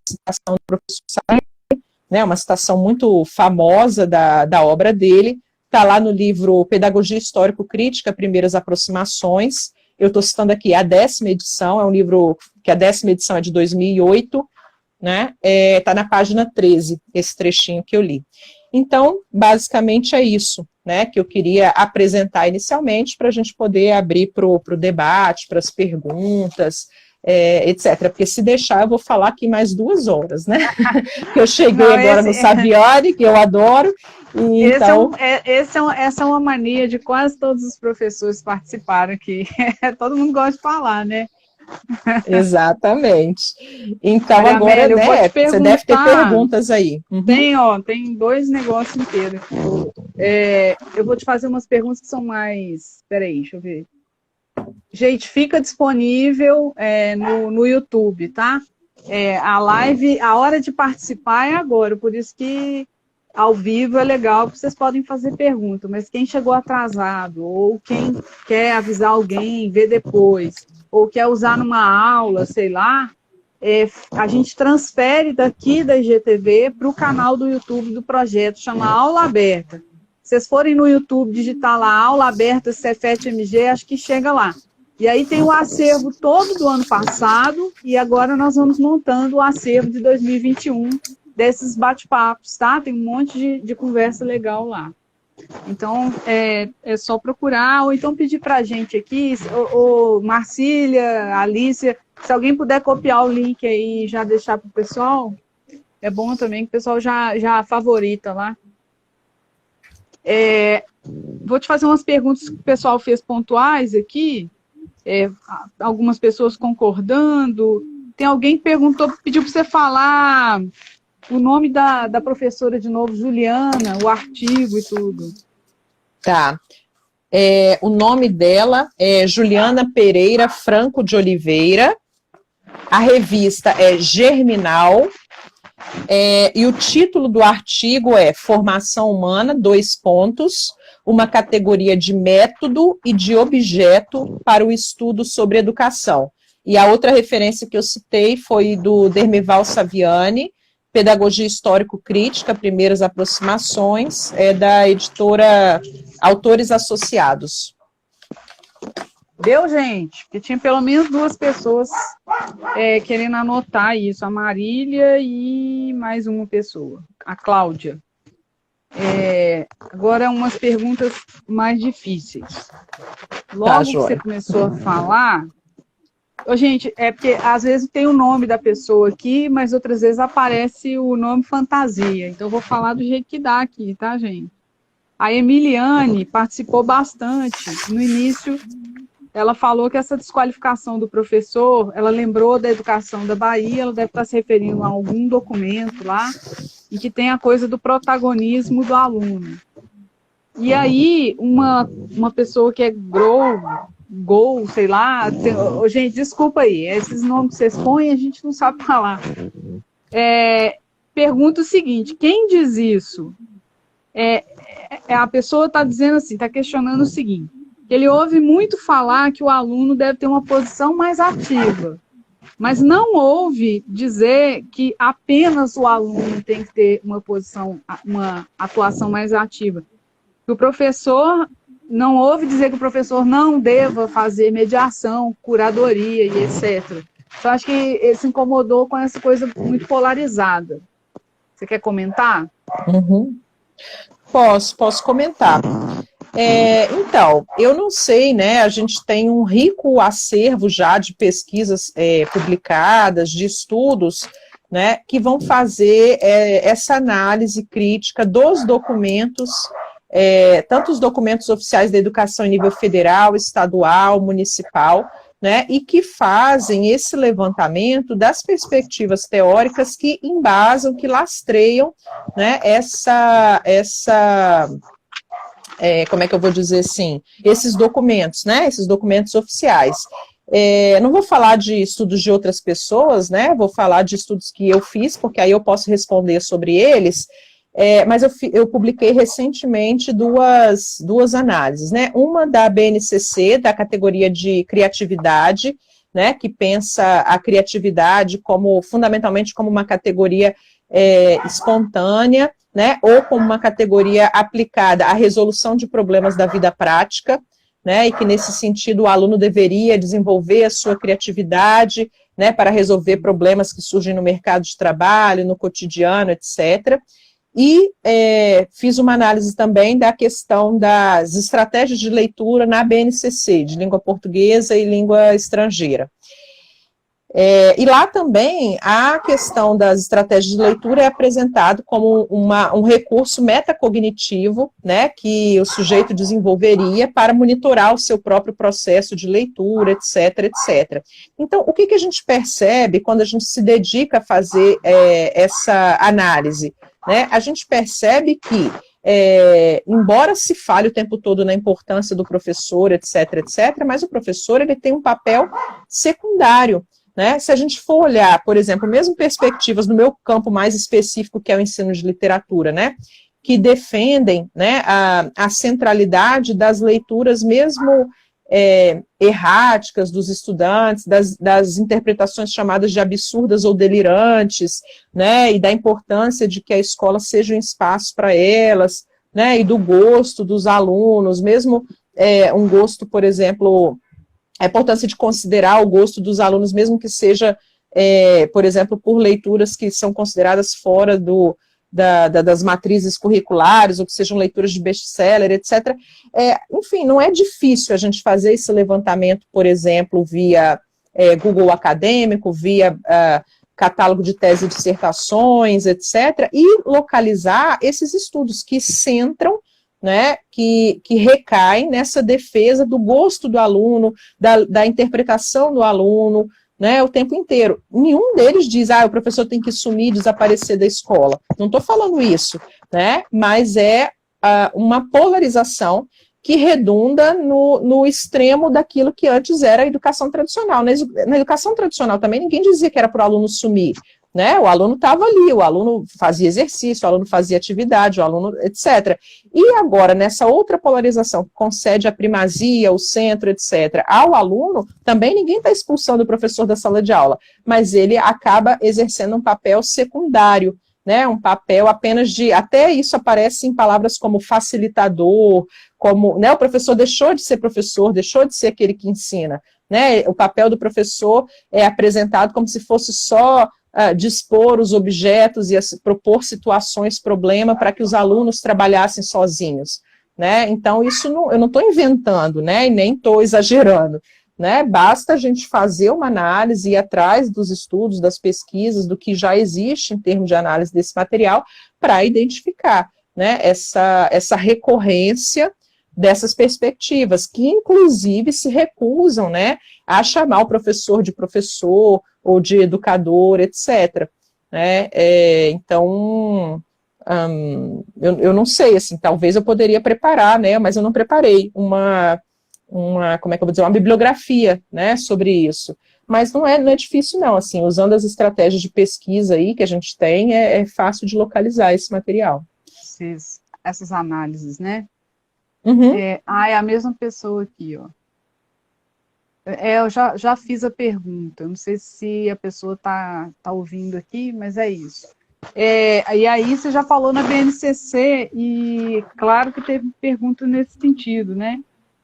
citação do professor Saviani, né, uma citação muito famosa da obra dele, está lá no livro Pedagogia Histórico-Crítica, Primeiras Aproximações. Eu estou citando aqui a 10ª edição, é um livro que a 10ª edição é de 2008, né? Está na página 13, esse trechinho que eu li. Então, basicamente é isso, né, que eu queria apresentar inicialmente para a gente poder abrir para o debate, para as perguntas, etc. Porque se deixar, eu vou falar aqui mais 2 horas, né? Que eu cheguei agora no Saviani, que eu adoro. E então... Essa é uma mania de quase todos os professores que participaram aqui. Todo mundo gosta de falar, né? Exatamente. Então, olha, agora, Amélia, né, você deve ter perguntas aí. Uhum. Tem 2 negócios inteiros. Eu vou te fazer umas perguntas que são mais... Peraí, deixa eu ver. Gente, fica disponível no YouTube, tá? A live, a hora de participar é agora, por isso que ao vivo é legal, porque vocês podem fazer pergunta, mas quem chegou atrasado, ou quem quer avisar alguém, ver depois, ou quer usar numa aula, sei lá, a gente transfere daqui da IGTV para o canal do YouTube do projeto, chama Aula Aberta. vocês forem no YouTube, digitar lá, aula aberta Cefet-MG, acho que chega lá. E aí tem o acervo todo do ano passado, e agora nós vamos montando o acervo de 2021 desses bate-papos, tá? Tem um monte de conversa legal lá. Então, é só procurar, ou então pedir para a gente aqui, ou Marcília, Alícia, se alguém puder copiar o link aí e já deixar para o pessoal, é bom também que o pessoal já favorita lá. Vou te fazer umas perguntas que o pessoal fez pontuais aqui, algumas pessoas concordando. Tem alguém que pediu para você falar o nome da professora de novo, Juliana, o artigo e tudo. Tá. O nome dela é Juliana Pereira Franco de Oliveira. A revista é Germinal. E o título do artigo é Formação Humana, uma categoria de método e de objeto para o estudo sobre educação. E a outra referência que eu citei foi do Dermival Saviani, Pedagogia Histórico-Crítica, Primeiras Aproximações, da editora Autores Associados. Deu, gente? Porque tinha pelo menos 2 pessoas querendo anotar isso, a Marília e mais uma pessoa, a Cláudia. Agora, umas perguntas mais difíceis. Logo que você começou a falar... Gente, porque às vezes tem o nome da pessoa aqui, mas outras vezes aparece o nome fantasia. Então, eu vou falar do jeito que dá aqui, tá, gente? A Emiliane participou bastante. No início, ela falou que essa desqualificação do professor, ela lembrou da educação da Bahia, ela deve estar se referindo a algum documento lá, e que tem a coisa do protagonismo do aluno. E aí, uma pessoa que é Gol, sei lá, gente, desculpa aí, esses nomes que vocês põem, a gente não sabe falar. Pergunta o seguinte, quem diz isso? A pessoa está dizendo assim, está questionando o seguinte, ele ouve muito falar que o aluno deve ter uma posição mais ativa, mas não ouve dizer que apenas o aluno tem que ter uma atuação mais ativa. O professor... Não ouve dizer que o professor não deva fazer mediação, curadoria e etc. Então, acho que ele se incomodou com essa coisa muito polarizada. Você quer comentar? Uhum. Posso comentar. Então, eu não sei, né? A gente tem um rico acervo já de pesquisas publicadas, de estudos, né, que vão fazer essa análise crítica dos documentos, tanto os documentos oficiais da educação em nível federal, estadual, municipal, né, e que fazem esse levantamento das perspectivas teóricas que embasam, que lastreiam, né, como é que eu vou dizer assim, esses documentos, né, esses documentos oficiais. Não vou falar de estudos de outras pessoas, né, vou falar de estudos que eu fiz, porque aí eu posso responder sobre eles. Mas eu publiquei recentemente duas análises, né? Uma da BNCC, da categoria de criatividade, né? Que pensa a criatividade fundamentalmente como uma categoria espontânea, né? Ou como uma categoria aplicada à resolução de problemas da vida prática, né? E que nesse sentido o aluno deveria desenvolver a sua criatividade, né? Para resolver problemas que surgem no mercado de trabalho, no cotidiano, etc. E fiz uma análise também da questão das estratégias de leitura na BNCC, de língua portuguesa e língua estrangeira. E lá também a questão das estratégias de leitura é apresentado como um recurso metacognitivo, né, que o sujeito desenvolveria para monitorar o seu próprio processo de leitura, etc, etc. Então, o que a gente percebe quando a gente se dedica a fazer essa análise? Né, a gente percebe que, embora se fale o tempo todo na importância do professor, etc, etc, mas o professor ele tem um papel secundário. Né? Se a gente for olhar, por exemplo, mesmo perspectivas no meu campo mais específico, que é o ensino de literatura, né, que defendem, né, a centralidade das leituras mesmo erráticas dos estudantes, das interpretações chamadas de absurdas ou delirantes, né, e da importância de que a escola seja um espaço para elas, né, e do gosto dos alunos, mesmo um gosto, por exemplo, a importância de considerar o gosto dos alunos, mesmo que seja, por exemplo, por leituras que são consideradas fora das matrizes curriculares, ou que sejam leituras de best-seller, etc. Enfim, não é difícil a gente fazer esse levantamento, por exemplo, via Google Acadêmico, via catálogo de tese e dissertações, etc., e localizar esses estudos que centram, né, que recaem nessa defesa do gosto do aluno, da interpretação do aluno, né, o tempo inteiro. Nenhum deles diz, o professor tem que sumir, desaparecer da escola. Não estou falando isso, né, mas é uma polarização que redunda no extremo daquilo que antes era a educação tradicional. Na educação tradicional também ninguém dizia que era para o aluno sumir, né? O aluno estava ali, o aluno fazia exercício, o aluno fazia atividade, o aluno, etc. E agora, nessa outra polarização, que concede a primazia, o centro, etc., ao aluno, também ninguém está expulsando o professor da sala de aula, mas ele acaba exercendo um papel secundário, né, um papel apenas até isso aparece em palavras como facilitador, como, né, o professor deixou de ser professor, deixou de ser aquele que ensina, né, o papel do professor é apresentado como se fosse só dispor os objetos e propor situações, problema, para que os alunos trabalhassem sozinhos, né, então isso eu não estou inventando, né, e nem estou exagerando, né, basta a gente fazer uma análise, ir atrás dos estudos, das pesquisas, do que já existe em termos de análise desse material, para identificar, né, essa recorrência dessas perspectivas, que inclusive se recusam, né, a chamar o professor de professor, ou de educador, etc. Né, então, eu não sei, assim, talvez eu poderia preparar, né, mas eu não preparei como é que eu vou dizer, uma bibliografia, né, sobre isso. Mas não é difícil, não, assim, usando as estratégias de pesquisa aí que a gente tem, é fácil de localizar esse material. Essas análises, né? Uhum. É a mesma pessoa aqui, ó. Eu já fiz a pergunta, não sei se a pessoa tá ouvindo aqui, mas é isso. E aí você já falou na BNCC, e claro que teve pergunta nesse sentido, né?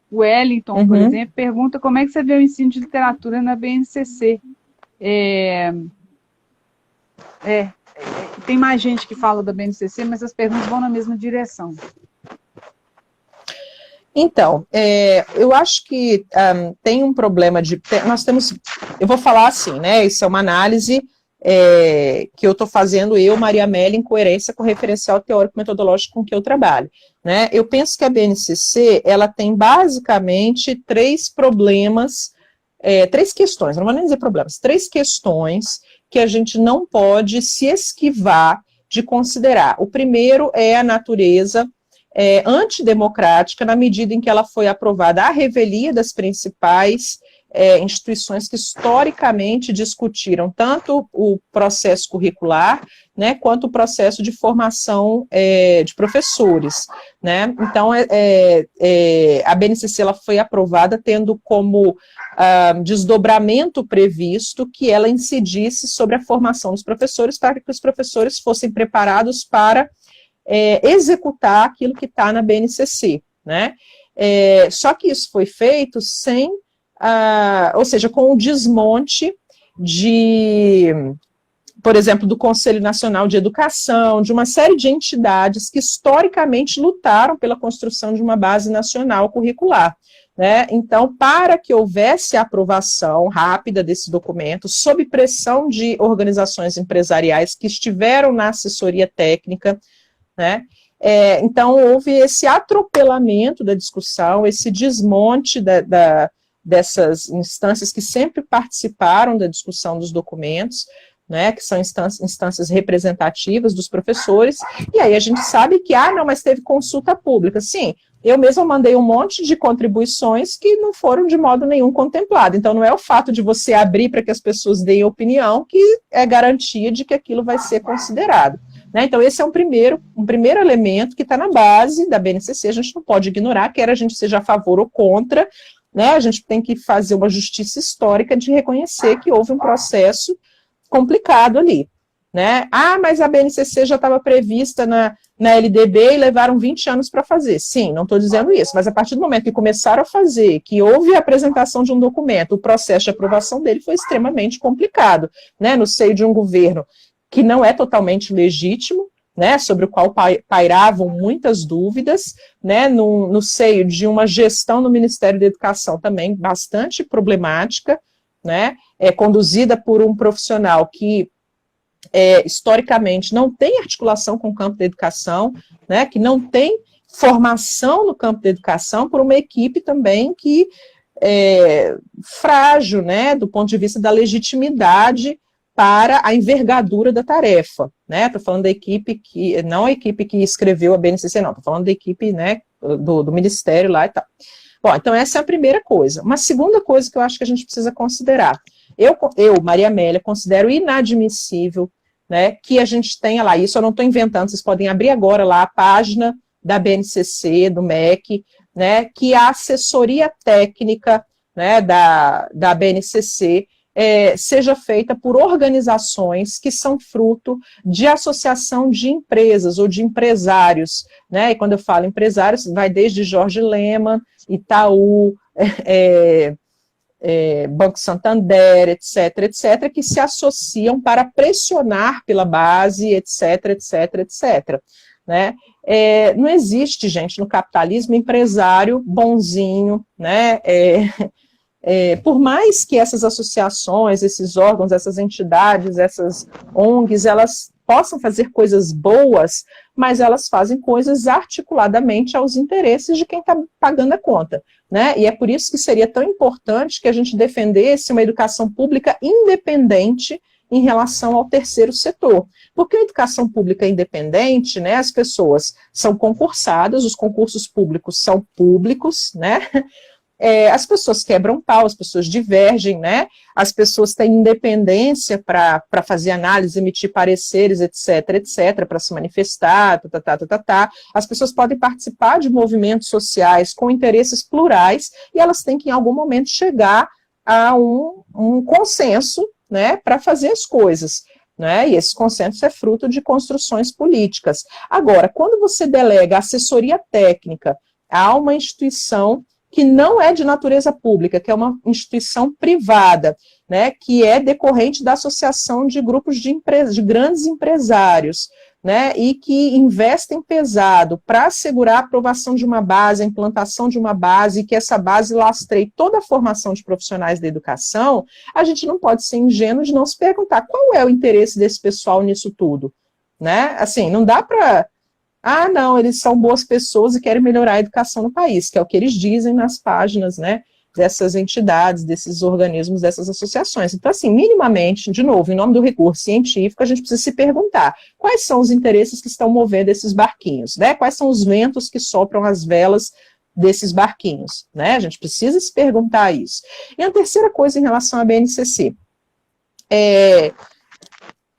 O Wellington, por exemplo, pergunta como é que você vê o ensino de literatura na BNCC. Tem mais gente que fala da BNCC, mas as perguntas vão na mesma direção. Então, eu acho que tem um problema nós temos, eu vou falar assim, né, isso é uma análise que eu estou fazendo, Maria Amélia, em coerência com o referencial teórico-metodológico com que eu trabalho, né, eu penso que a BNCC, ela tem basicamente três problemas, três questões, não vou nem dizer problemas, três questões que a gente não pode se esquivar de considerar. O primeiro é a natureza antidemocrática, na medida em que ela foi aprovada à revelia das principais instituições que historicamente discutiram tanto o processo curricular, né, quanto o processo de formação de professores, né. Então, a BNCC ela foi aprovada tendo como desdobramento previsto que ela incidisse sobre a formação dos professores, para que os professores fossem preparados para executar aquilo que está na BNCC, né? Só que isso foi feito sem, ou seja, com o desmonte por exemplo, do Conselho Nacional de Educação, de uma série de entidades que historicamente lutaram pela construção de uma base nacional curricular, né? Então, para que houvesse a aprovação rápida desse documento, sob pressão de organizações empresariais que estiveram na assessoria técnica, né? Então, houve esse atropelamento da discussão, esse desmonte dessas instâncias que sempre participaram da discussão dos documentos, né, que são instâncias representativas dos professores, e aí a gente sabe que, não, mas teve consulta pública. Sim, eu mesma mandei um monte de contribuições que não foram de modo nenhum contemplado. Então, não é o fato de você abrir para que as pessoas deem opinião que é garantia de que aquilo vai ser considerado. Então, esse é um primeiro elemento que está na base da BNCC, a gente não pode ignorar, quer a gente seja a favor ou contra, né, a gente tem que fazer uma justiça histórica de reconhecer que houve um processo complicado ali, né? Ah, mas a BNCC já estava prevista na LDB e levaram 20 anos para fazer. Sim, não estou dizendo isso, mas a partir do momento que começaram a fazer, que houve a apresentação de um documento, o processo de aprovação dele foi extremamente complicado, né? No seio de um governo que não é totalmente legítimo, né, sobre o qual pairavam muitas dúvidas, né, no seio de uma gestão no Ministério da Educação também bastante problemática, né, conduzida por um profissional que historicamente não tem articulação com o campo da educação, né, que não tem formação no campo da educação, por uma equipe também que é frágil, né, do ponto de vista da legitimidade para a envergadura da tarefa, né? Estou falando da equipe que, não a equipe que escreveu a BNCC, não, estou falando da equipe, né, do Ministério lá e tal. Bom, então essa é a primeira coisa. Uma segunda coisa que eu acho que a gente precisa considerar. Eu Maria Amélia, considero inadmissível, né, que a gente tenha lá, isso eu não estou inventando, vocês podem abrir agora lá a página da BNCC, do MEC, né, que a assessoria técnica, né, da BNCC seja feita por organizações que são fruto de associação de empresas ou de empresários, né? E quando eu falo empresários, vai desde Jorge Lehmann, Itaú, Banco Santander, etc., que se associam para pressionar pela base, etc., né? Não existe, gente, no capitalismo empresário bonzinho, né? Por mais que essas associações, esses órgãos, essas entidades, essas ONGs, elas possam fazer coisas boas, mas elas fazem coisas articuladamente aos interesses de quem está pagando a conta, né? E é por isso que seria tão importante que a gente defendesse uma educação pública independente em relação ao terceiro setor. Porque a educação pública independente, né, as pessoas são concursadas, os concursos públicos são públicos, né? As pessoas quebram pau, as pessoas divergem, né? As pessoas têm independência para fazer análise, emitir pareceres, etc., para se manifestar, As pessoas podem participar de movimentos sociais com interesses plurais e elas têm que, em algum momento, chegar a um consenso, né, para fazer as coisas, né? E esse consenso é fruto de construções políticas. Agora, quando você delega assessoria técnica a uma instituição que não é de natureza pública, que é uma instituição privada, né, que é decorrente da associação de grupos de grandes empresários, né, e que investem pesado para assegurar a aprovação de uma base, a implantação de uma base, e que essa base lastreie toda a formação de profissionais da educação, a gente não pode ser ingênuo de não se perguntar qual é o interesse desse pessoal nisso tudo, né? Assim, não dá para... Ah, não, eles são boas pessoas e querem melhorar a educação no país, que é o que eles dizem nas páginas, né, dessas entidades, desses organismos, dessas associações. Então, assim, minimamente, de novo, em nome do recurso científico, a gente precisa se perguntar quais são os interesses que estão movendo esses barquinhos, né, quais são os ventos que sopram as velas desses barquinhos, né, a gente precisa se perguntar isso. E a terceira coisa em relação à BNCC,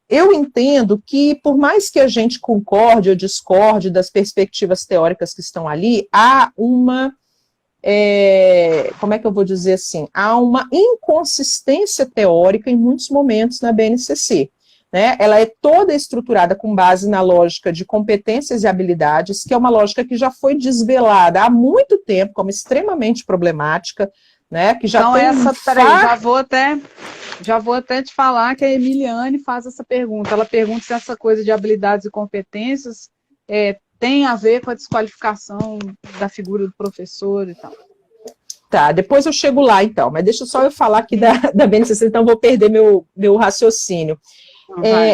eu entendo que, por mais que a gente concorde ou discorde das perspectivas teóricas que estão ali, há uma, como é que eu vou dizer assim, há uma inconsistência teórica em muitos momentos na BNCC, né? Ela é toda estruturada com base na lógica de competências e habilidades, que é uma lógica que já foi desvelada há muito tempo como extremamente problemática, né? Que já então, tem peraí, já vou até te falar que a Emiliane faz essa pergunta. Ela pergunta se essa coisa de habilidades e competências tem a ver com a desqualificação da figura do professor e tal. Tá, depois eu chego lá então, mas deixa só eu falar aqui da BNCC, então vou perder meu raciocínio.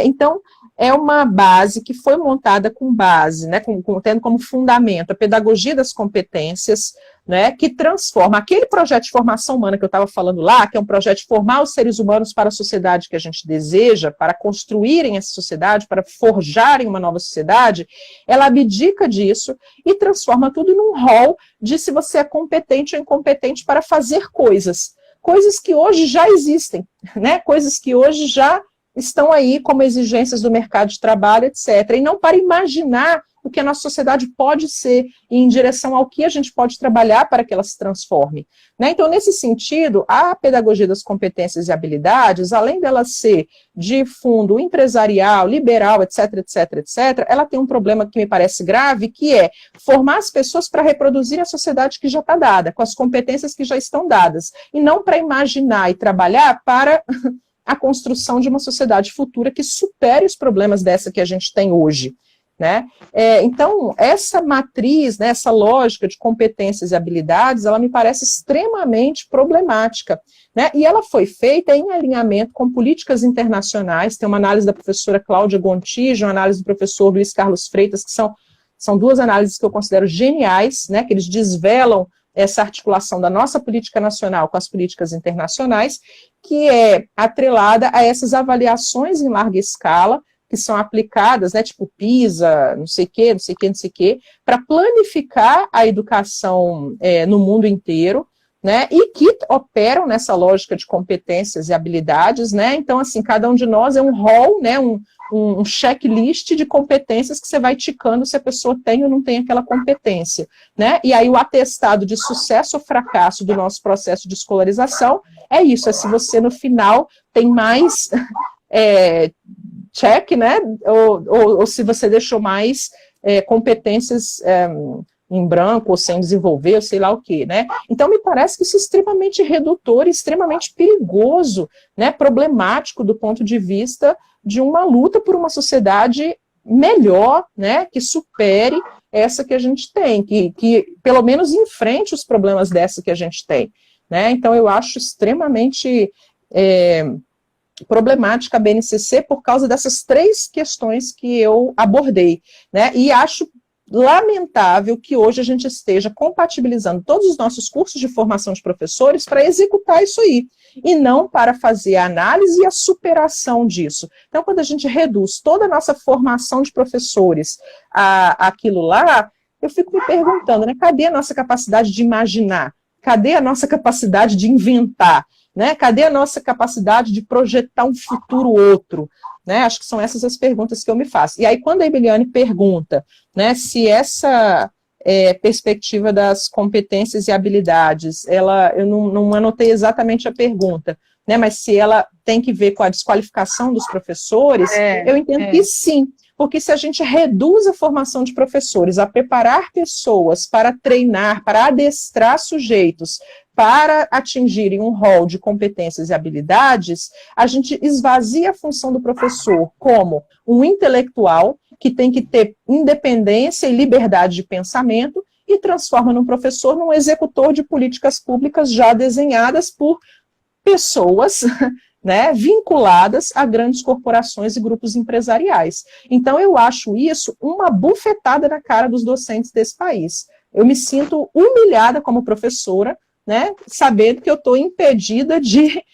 Então, é uma base que foi montada com base, né, tendo como fundamento a pedagogia das competências, né, que transforma aquele projeto de formação humana que eu estava falando lá, que é um projeto de formar os seres humanos para a sociedade que a gente deseja, para construírem essa sociedade, para forjarem uma nova sociedade, ela abdica disso e transforma tudo num rol de se você é competente ou incompetente para fazer coisas que hoje já existem, né, coisas que hoje já estão aí como exigências do mercado de trabalho, etc., e não para imaginar o que a nossa sociedade pode ser e em direção ao que a gente pode trabalhar para que ela se transforme. Né? Então, nesse sentido, a pedagogia das competências e habilidades, além dela ser de fundo empresarial, liberal, etc., etc., etc., ela tem um problema que me parece grave, que é formar as pessoas para reproduzir a sociedade que já está dada, com as competências que já estão dadas, e não para imaginar e trabalhar para a construção de uma sociedade futura que supere os problemas dessa que a gente tem hoje. Né? Então, essa matriz, né, essa lógica de competências e habilidades, ela me parece extremamente problemática, né? E ela foi feita em alinhamento com políticas internacionais. Tem uma análise da professora Cláudia Gontijo, uma análise do professor Luiz Carlos Freitas, que são duas análises que eu considero geniais, né, que eles desvelam essa articulação da nossa política nacional com as políticas internacionais, que é atrelada a essas avaliações em larga escala, que são aplicadas, né, tipo PISA, não sei o quê, para planificar a educação no mundo inteiro, né, e que operam nessa lógica de competências e habilidades, né, então, assim, cada um de nós é um rol, né, um checklist de competências que você vai ticando se a pessoa tem ou não tem aquela competência, né, e aí o atestado de sucesso ou fracasso do nosso processo de escolarização é isso, é se você no final tem mais check, né, ou se você deixou mais competências em branco, ou sem desenvolver, ou sei lá o quê, né, então me parece que isso é extremamente redutor, extremamente perigoso, né, problemático do ponto de vista de uma luta por uma sociedade melhor, né, que supere essa que a gente tem, que pelo menos enfrente os problemas dessa que a gente tem, né, então eu acho extremamente problemática a BNCC por causa dessas três questões que eu abordei, né, e acho lamentável que hoje a gente esteja compatibilizando todos os nossos cursos de formação de professores para executar isso aí, e não para fazer a análise e a superação disso. Então, quando a gente reduz toda a nossa formação de professores àquilo lá, eu fico me perguntando, né, cadê a nossa capacidade de imaginar? Cadê a nossa capacidade de inventar? Né? Cadê a nossa capacidade de projetar um futuro outro? Né? Acho que são essas as perguntas que eu me faço. E aí, quando a Emiliane pergunta, né, se essa perspectiva das competências e habilidades, eu não anotei exatamente a pergunta, né, mas se ela tem que ver com a desqualificação dos professores, eu entendo que sim, porque se a gente reduz a formação de professores a preparar pessoas para treinar, para adestrar sujeitos, para atingirem um rol de competências e habilidades, a gente esvazia a função do professor como um intelectual que tem que ter independência e liberdade de pensamento e transforma num professor num executor de políticas públicas já desenhadas por pessoas, né, vinculadas a grandes corporações e grupos empresariais. Então, eu acho isso uma bufetada na cara dos docentes desse país. Eu me sinto humilhada como professora, né, sabendo que eu estou impedida de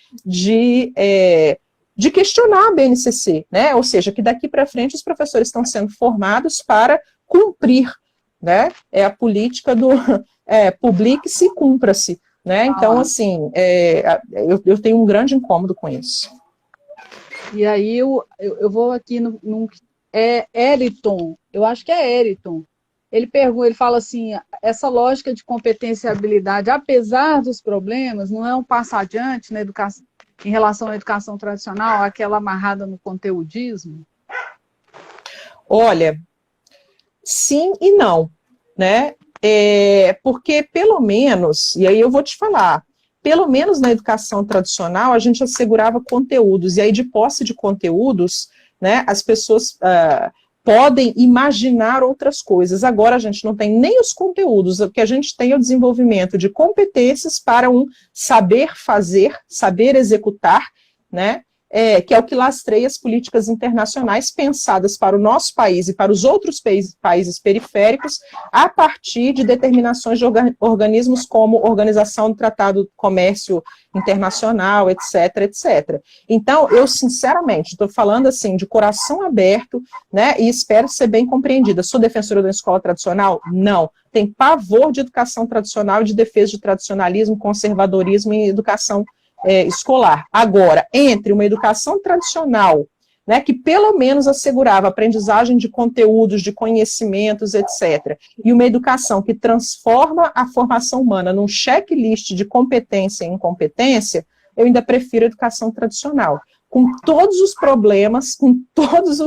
questionar a BNCC, né, ou seja, que daqui para frente os professores estão sendo formados para cumprir, né, a política do publique-se e cumpra-se, né, então, assim, eu tenho um grande incômodo com isso. E aí eu vou aqui Eriton, eu acho que é Eriton. Ele fala assim, essa lógica de competência e habilidade, apesar dos problemas, não é um passo adiante na educação, em relação à educação tradicional, aquela amarrada no conteudismo? Olha, sim e não, né? Porque pelo menos, e aí eu vou te falar, pelo menos na educação tradicional a gente assegurava conteúdos, e aí de posse de conteúdos, né, as pessoas podem imaginar outras coisas. Agora a gente não tem nem os conteúdos, o que a gente tem é o desenvolvimento de competências para um saber fazer, saber executar, né, que é o que lastreia as políticas internacionais pensadas para o nosso país e para os outros países periféricos a partir de determinações de organismos como Organização do Tratado do Comércio Internacional, etc., etc. Então, eu sinceramente estou falando assim de coração aberto, né, e espero ser bem compreendida. Sou defensora da escola tradicional? Não. Tem pavor de educação tradicional e de defesa de tradicionalismo, conservadorismo e educação escolar. Agora, entre uma educação tradicional, né, que pelo menos assegurava a aprendizagem de conteúdos, de conhecimentos, etc. E uma educação que transforma a formação humana num checklist de competência e incompetência, eu ainda prefiro a educação tradicional, com todos os problemas, com todos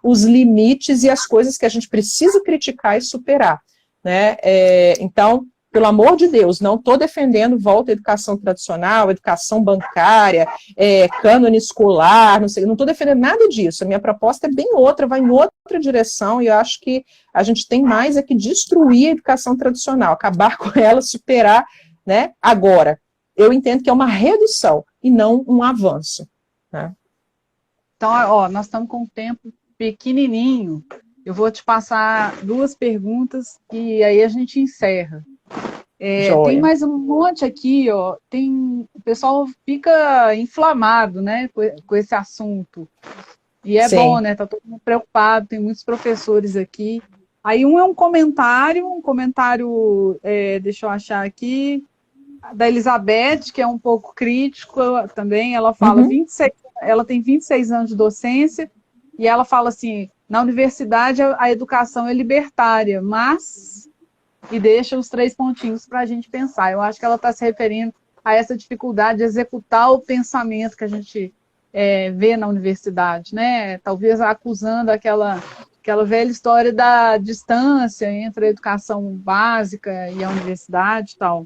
os limites e as coisas que a gente precisa criticar e superar, né? Então, pelo amor de Deus, não estou defendendo volta à educação tradicional, educação bancária, cânone escolar, não estou defendendo nada disso. A minha proposta é bem outra, vai em outra direção, e eu acho que a gente tem mais é que destruir a educação tradicional, acabar com ela, superar, né? Agora, eu entendo que é uma redução e não um avanço, né? Então, ó, nós estamos com um tempo pequenininho. Eu vou te passar 2 perguntas e aí a gente encerra. Tem mais um monte aqui, ó. O pessoal fica inflamado, né, com esse assunto. E é Sim. bom, né? Tá todo mundo preocupado, tem muitos professores aqui. Aí é um comentário, deixa eu achar aqui, da Elizabeth, que é um pouco crítico também. Ela fala, ela tem 26 anos de docência, e ela fala assim, na universidade a educação é libertária, mas... E deixa os 3 pontinhos para a gente pensar. Eu acho que ela está se referindo a essa dificuldade de executar o pensamento que a gente vê na universidade, né? Talvez acusando aquela velha história da distância entre a educação básica e a universidade e tal.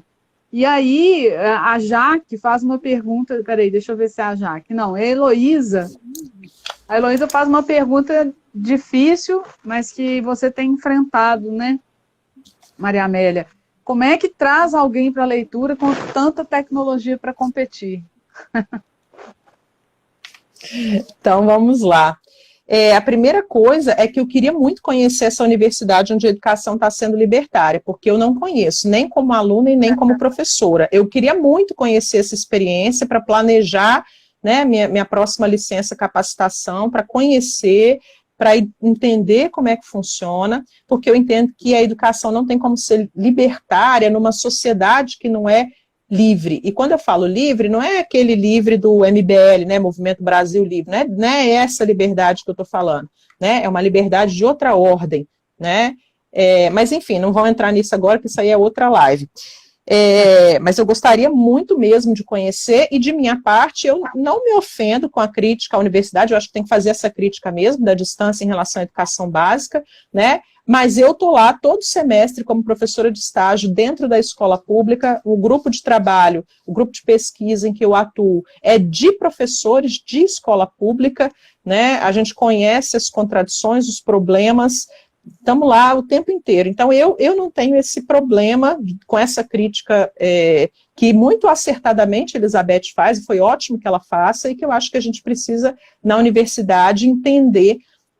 E aí, a Jaque faz uma pergunta, peraí, deixa eu ver se é a Jaque. Não, é a Heloísa. A Heloísa faz uma pergunta difícil, mas que você tem enfrentado, né, Maria Amélia? Como é que traz alguém para a leitura com tanta tecnologia para competir? Então, vamos lá. A primeira coisa é que eu queria muito conhecer essa universidade onde a educação está sendo libertária, porque eu não conheço, nem como aluna e nem como professora. Eu queria muito conhecer essa experiência para planejar, né, minha próxima licença capacitação, para conhecer, para entender como é que funciona, porque eu entendo que a educação não tem como ser libertária numa sociedade que não é livre. E quando eu falo livre, não é aquele livre do MBL, né, Movimento Brasil Livre, não é essa liberdade que eu estou falando, né, é uma liberdade de outra ordem, né, mas enfim, não vamos entrar nisso agora, que isso aí é outra live. Mas eu gostaria muito mesmo de conhecer, e de minha parte eu não me ofendo com a crítica à universidade, eu acho que tem que fazer essa crítica mesmo, da distância em relação à educação básica, né, mas eu estou lá todo semestre como professora de estágio dentro da escola pública, o grupo de trabalho, o grupo de pesquisa em que eu atuo é de professores de escola pública, né, a gente conhece as contradições, os problemas, estamos lá o tempo inteiro. Então, eu não tenho esse problema com essa crítica que muito acertadamente Elizabeth faz, e foi ótimo que ela faça, e que eu acho que a gente precisa, na universidade, entender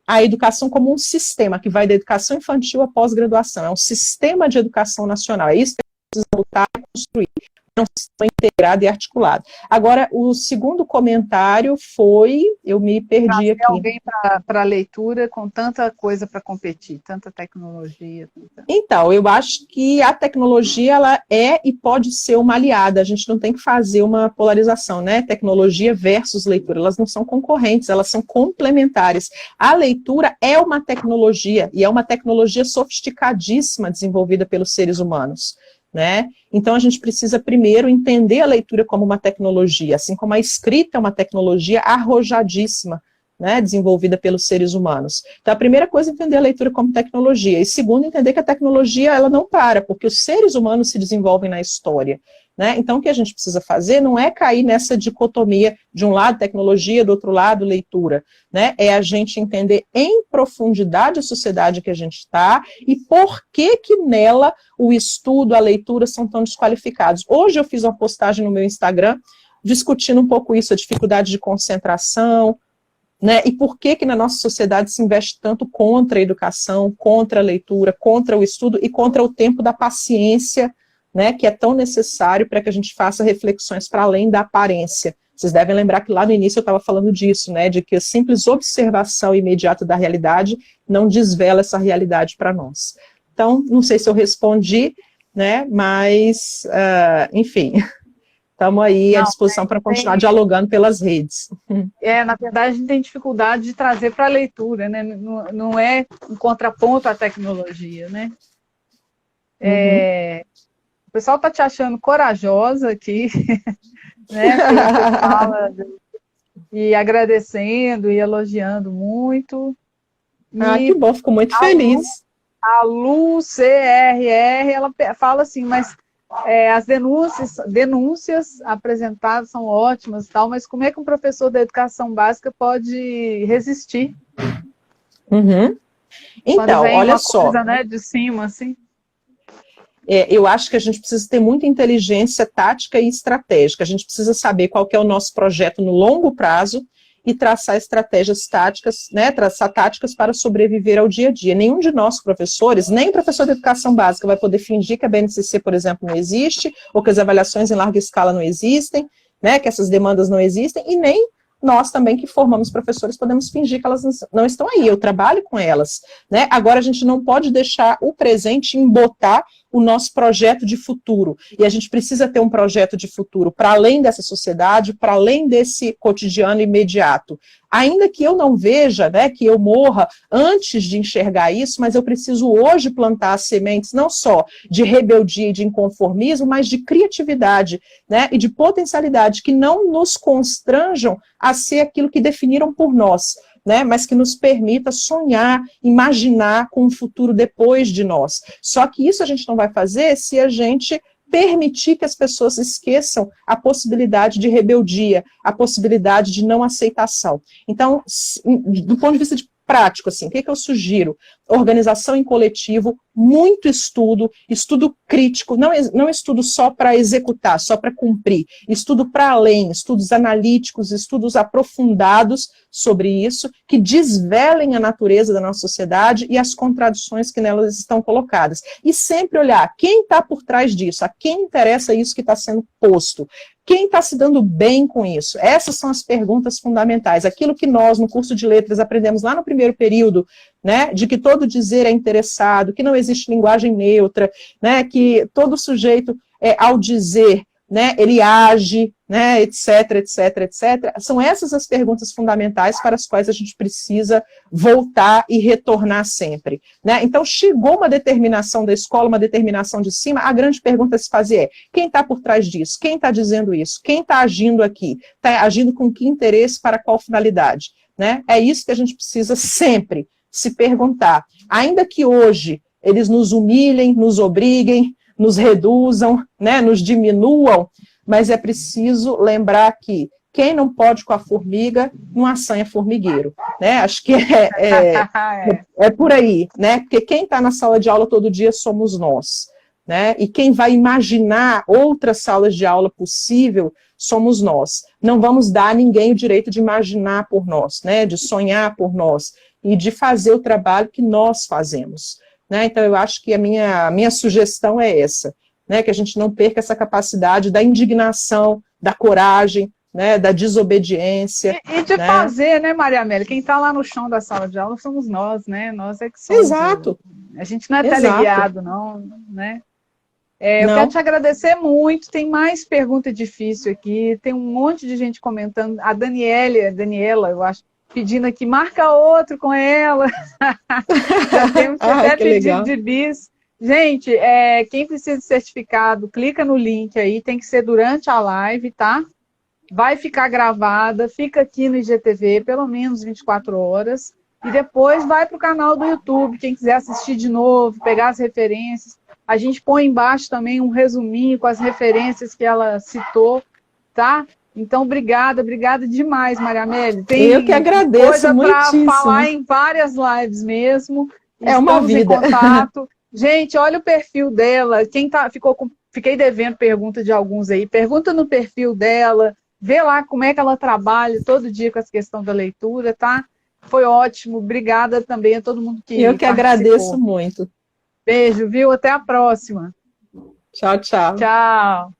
a educação como um sistema, que vai da educação infantil à pós-graduação. É um sistema de educação nacional. É isso que a gente precisa lutar e construir. É um sistema integrado e articulado. Agora, o segundo comentário foi, eu me perdi aqui. Alguém para leitura com tanta coisa para competir, tanta tecnologia. Então, eu acho que a tecnologia, ela é e pode ser uma aliada, a gente não tem que fazer uma polarização, né, tecnologia versus leitura, elas não são concorrentes, elas são complementares. A leitura é uma tecnologia, e é uma tecnologia sofisticadíssima desenvolvida pelos seres humanos, né? Então a gente precisa primeiro entender a leitura como uma tecnologia, assim como a escrita é uma tecnologia arrojadíssima, né, desenvolvida pelos seres humanos. Então a primeira coisa é entender a leitura como tecnologia, e segundo, entender que a tecnologia ela não para, porque os seres humanos se desenvolvem na história, né? Então o que a gente precisa fazer não é cair nessa dicotomia de um lado tecnologia, do outro lado leitura, né? É a gente entender em profundidade a sociedade que a gente está e por que nela o estudo, a leitura são tão desqualificados. Hoje eu fiz uma postagem no meu Instagram discutindo um pouco isso, a dificuldade de concentração, né, e por que na nossa sociedade se investe tanto contra a educação, contra a leitura, contra o estudo e contra o tempo da paciência, né, que é tão necessário para que a gente faça reflexões para além da aparência. Vocês devem lembrar que lá no início eu estava falando disso, né, de que a simples observação imediata da realidade não desvela essa realidade para nós. Então, não sei se eu respondi, né, mas, enfim, estamos aí à Não, disposição para continuar dialogando pelas redes. na verdade, a gente tem dificuldade de trazer para a leitura, né? Não é um contraponto à tecnologia, né? O pessoal está te achando corajosa aqui, né? Pelo que você fala, e agradecendo e elogiando muito. Que bom, fico muito feliz. A Lu CRR, ela fala assim, mas as denúncias apresentadas são ótimas, tal, mas como é que um professor da educação básica pode resistir? Então, vem olha uma só. Coisa, né, de cima, assim. Eu acho que a gente precisa ter muita inteligência tática e estratégica. A gente precisa saber qual que é o nosso projeto no longo prazo e traçar estratégias táticas, né, traçar táticas para sobreviver ao dia a dia. Nenhum de nós, professores, nem o professor de educação básica vai poder fingir que a BNCC, por exemplo, não existe, ou que as avaliações em larga escala não existem, né, que essas demandas não existem, e nem nós também que formamos professores podemos fingir que elas não estão aí, eu trabalho com elas, né? Agora a gente não pode deixar o presente embotar o nosso projeto de futuro, e a gente precisa ter um projeto de futuro para além dessa sociedade, para além desse cotidiano imediato. Ainda que eu não veja, né, que eu morra antes de enxergar isso, mas eu preciso hoje plantar as sementes não só de rebeldia e de inconformismo, mas de criatividade, né, e de potencialidade que não nos constranjam a ser aquilo que definiram por nós, né, mas que nos permita sonhar, imaginar com um futuro depois de nós. Só que isso a gente não vai fazer se a gente permitir que as pessoas esqueçam a possibilidade de rebeldia, a possibilidade de não aceitação. Então, do ponto de vista prático, assim, o que eu sugiro? Organização em coletivo, muito estudo crítico, não estudo só para executar, só para cumprir, estudo para além, estudos analíticos, estudos aprofundados sobre isso, que desvelem a natureza da nossa sociedade e as contradições que nelas estão colocadas. E sempre olhar quem está por trás disso, a quem interessa isso que está sendo posto. Quem está se dando bem com isso? Essas são as perguntas fundamentais. Aquilo que nós, no curso de letras, aprendemos lá no primeiro período, né, de que todo dizer é interessado, que não existe linguagem neutra, né, que todo sujeito, ao dizer, né, ele age, né, etc, etc, etc. São essas as perguntas fundamentais para as quais a gente precisa voltar e retornar sempre, né? Então, chegou uma determinação da escola, uma determinação de cima, a grande pergunta a se fazer é, quem está por trás disso? Quem está dizendo isso? Quem está agindo aqui? Está agindo com que interesse, para qual finalidade? Né? É isso que a gente precisa sempre se perguntar. Ainda que hoje eles nos humilhem, nos obriguem, nos reduzam, né, nos diminuam, mas é preciso lembrar que quem não pode com a formiga, não assanha formigueiro, né? Acho que é por aí, né? Porque quem está na sala de aula todo dia somos nós, né? E quem vai imaginar outras salas de aula possível somos nós. Não vamos dar a ninguém o direito de imaginar por nós, né? De sonhar por nós e de fazer o trabalho que nós fazemos. Né? Então, eu acho que a minha sugestão é essa, né? Que a gente não perca essa capacidade da indignação, da coragem, né? Da desobediência. E de fazer, né, Maria Amélia? Quem está lá no chão da sala de aula somos nós, né? Nós é que somos. Exato. A gente não é teleguiado, não, né? Eu quero te agradecer muito, tem mais pergunta difícil aqui, tem um monte de gente comentando, a Daniela, eu acho, pedindo aqui, marca outro com ela. Já temos até pedido legal. De bis. Gente, quem precisa de certificado, clica no link aí, tem que ser durante a live, tá? Vai ficar gravada, fica aqui no IGTV, pelo menos 24 horas, e depois vai para o canal do YouTube, quem quiser assistir de novo, pegar as referências. A gente põe embaixo também um resuminho com as referências que ela citou, tá? Então, obrigada demais, Maria Amélia. Eu que agradeço coisa muitíssimo. para falar em várias lives mesmo. É uma vida. Em contato. Gente, olha o perfil dela. Fiquei devendo pergunta de alguns aí. Pergunta no perfil dela, vê lá como é que ela trabalha todo dia com essa questão da leitura, tá? Foi ótimo. Obrigada também a todo mundo que Eu que agradeço muito. Beijo, viu? Até a próxima. Tchau, tchau. Tchau.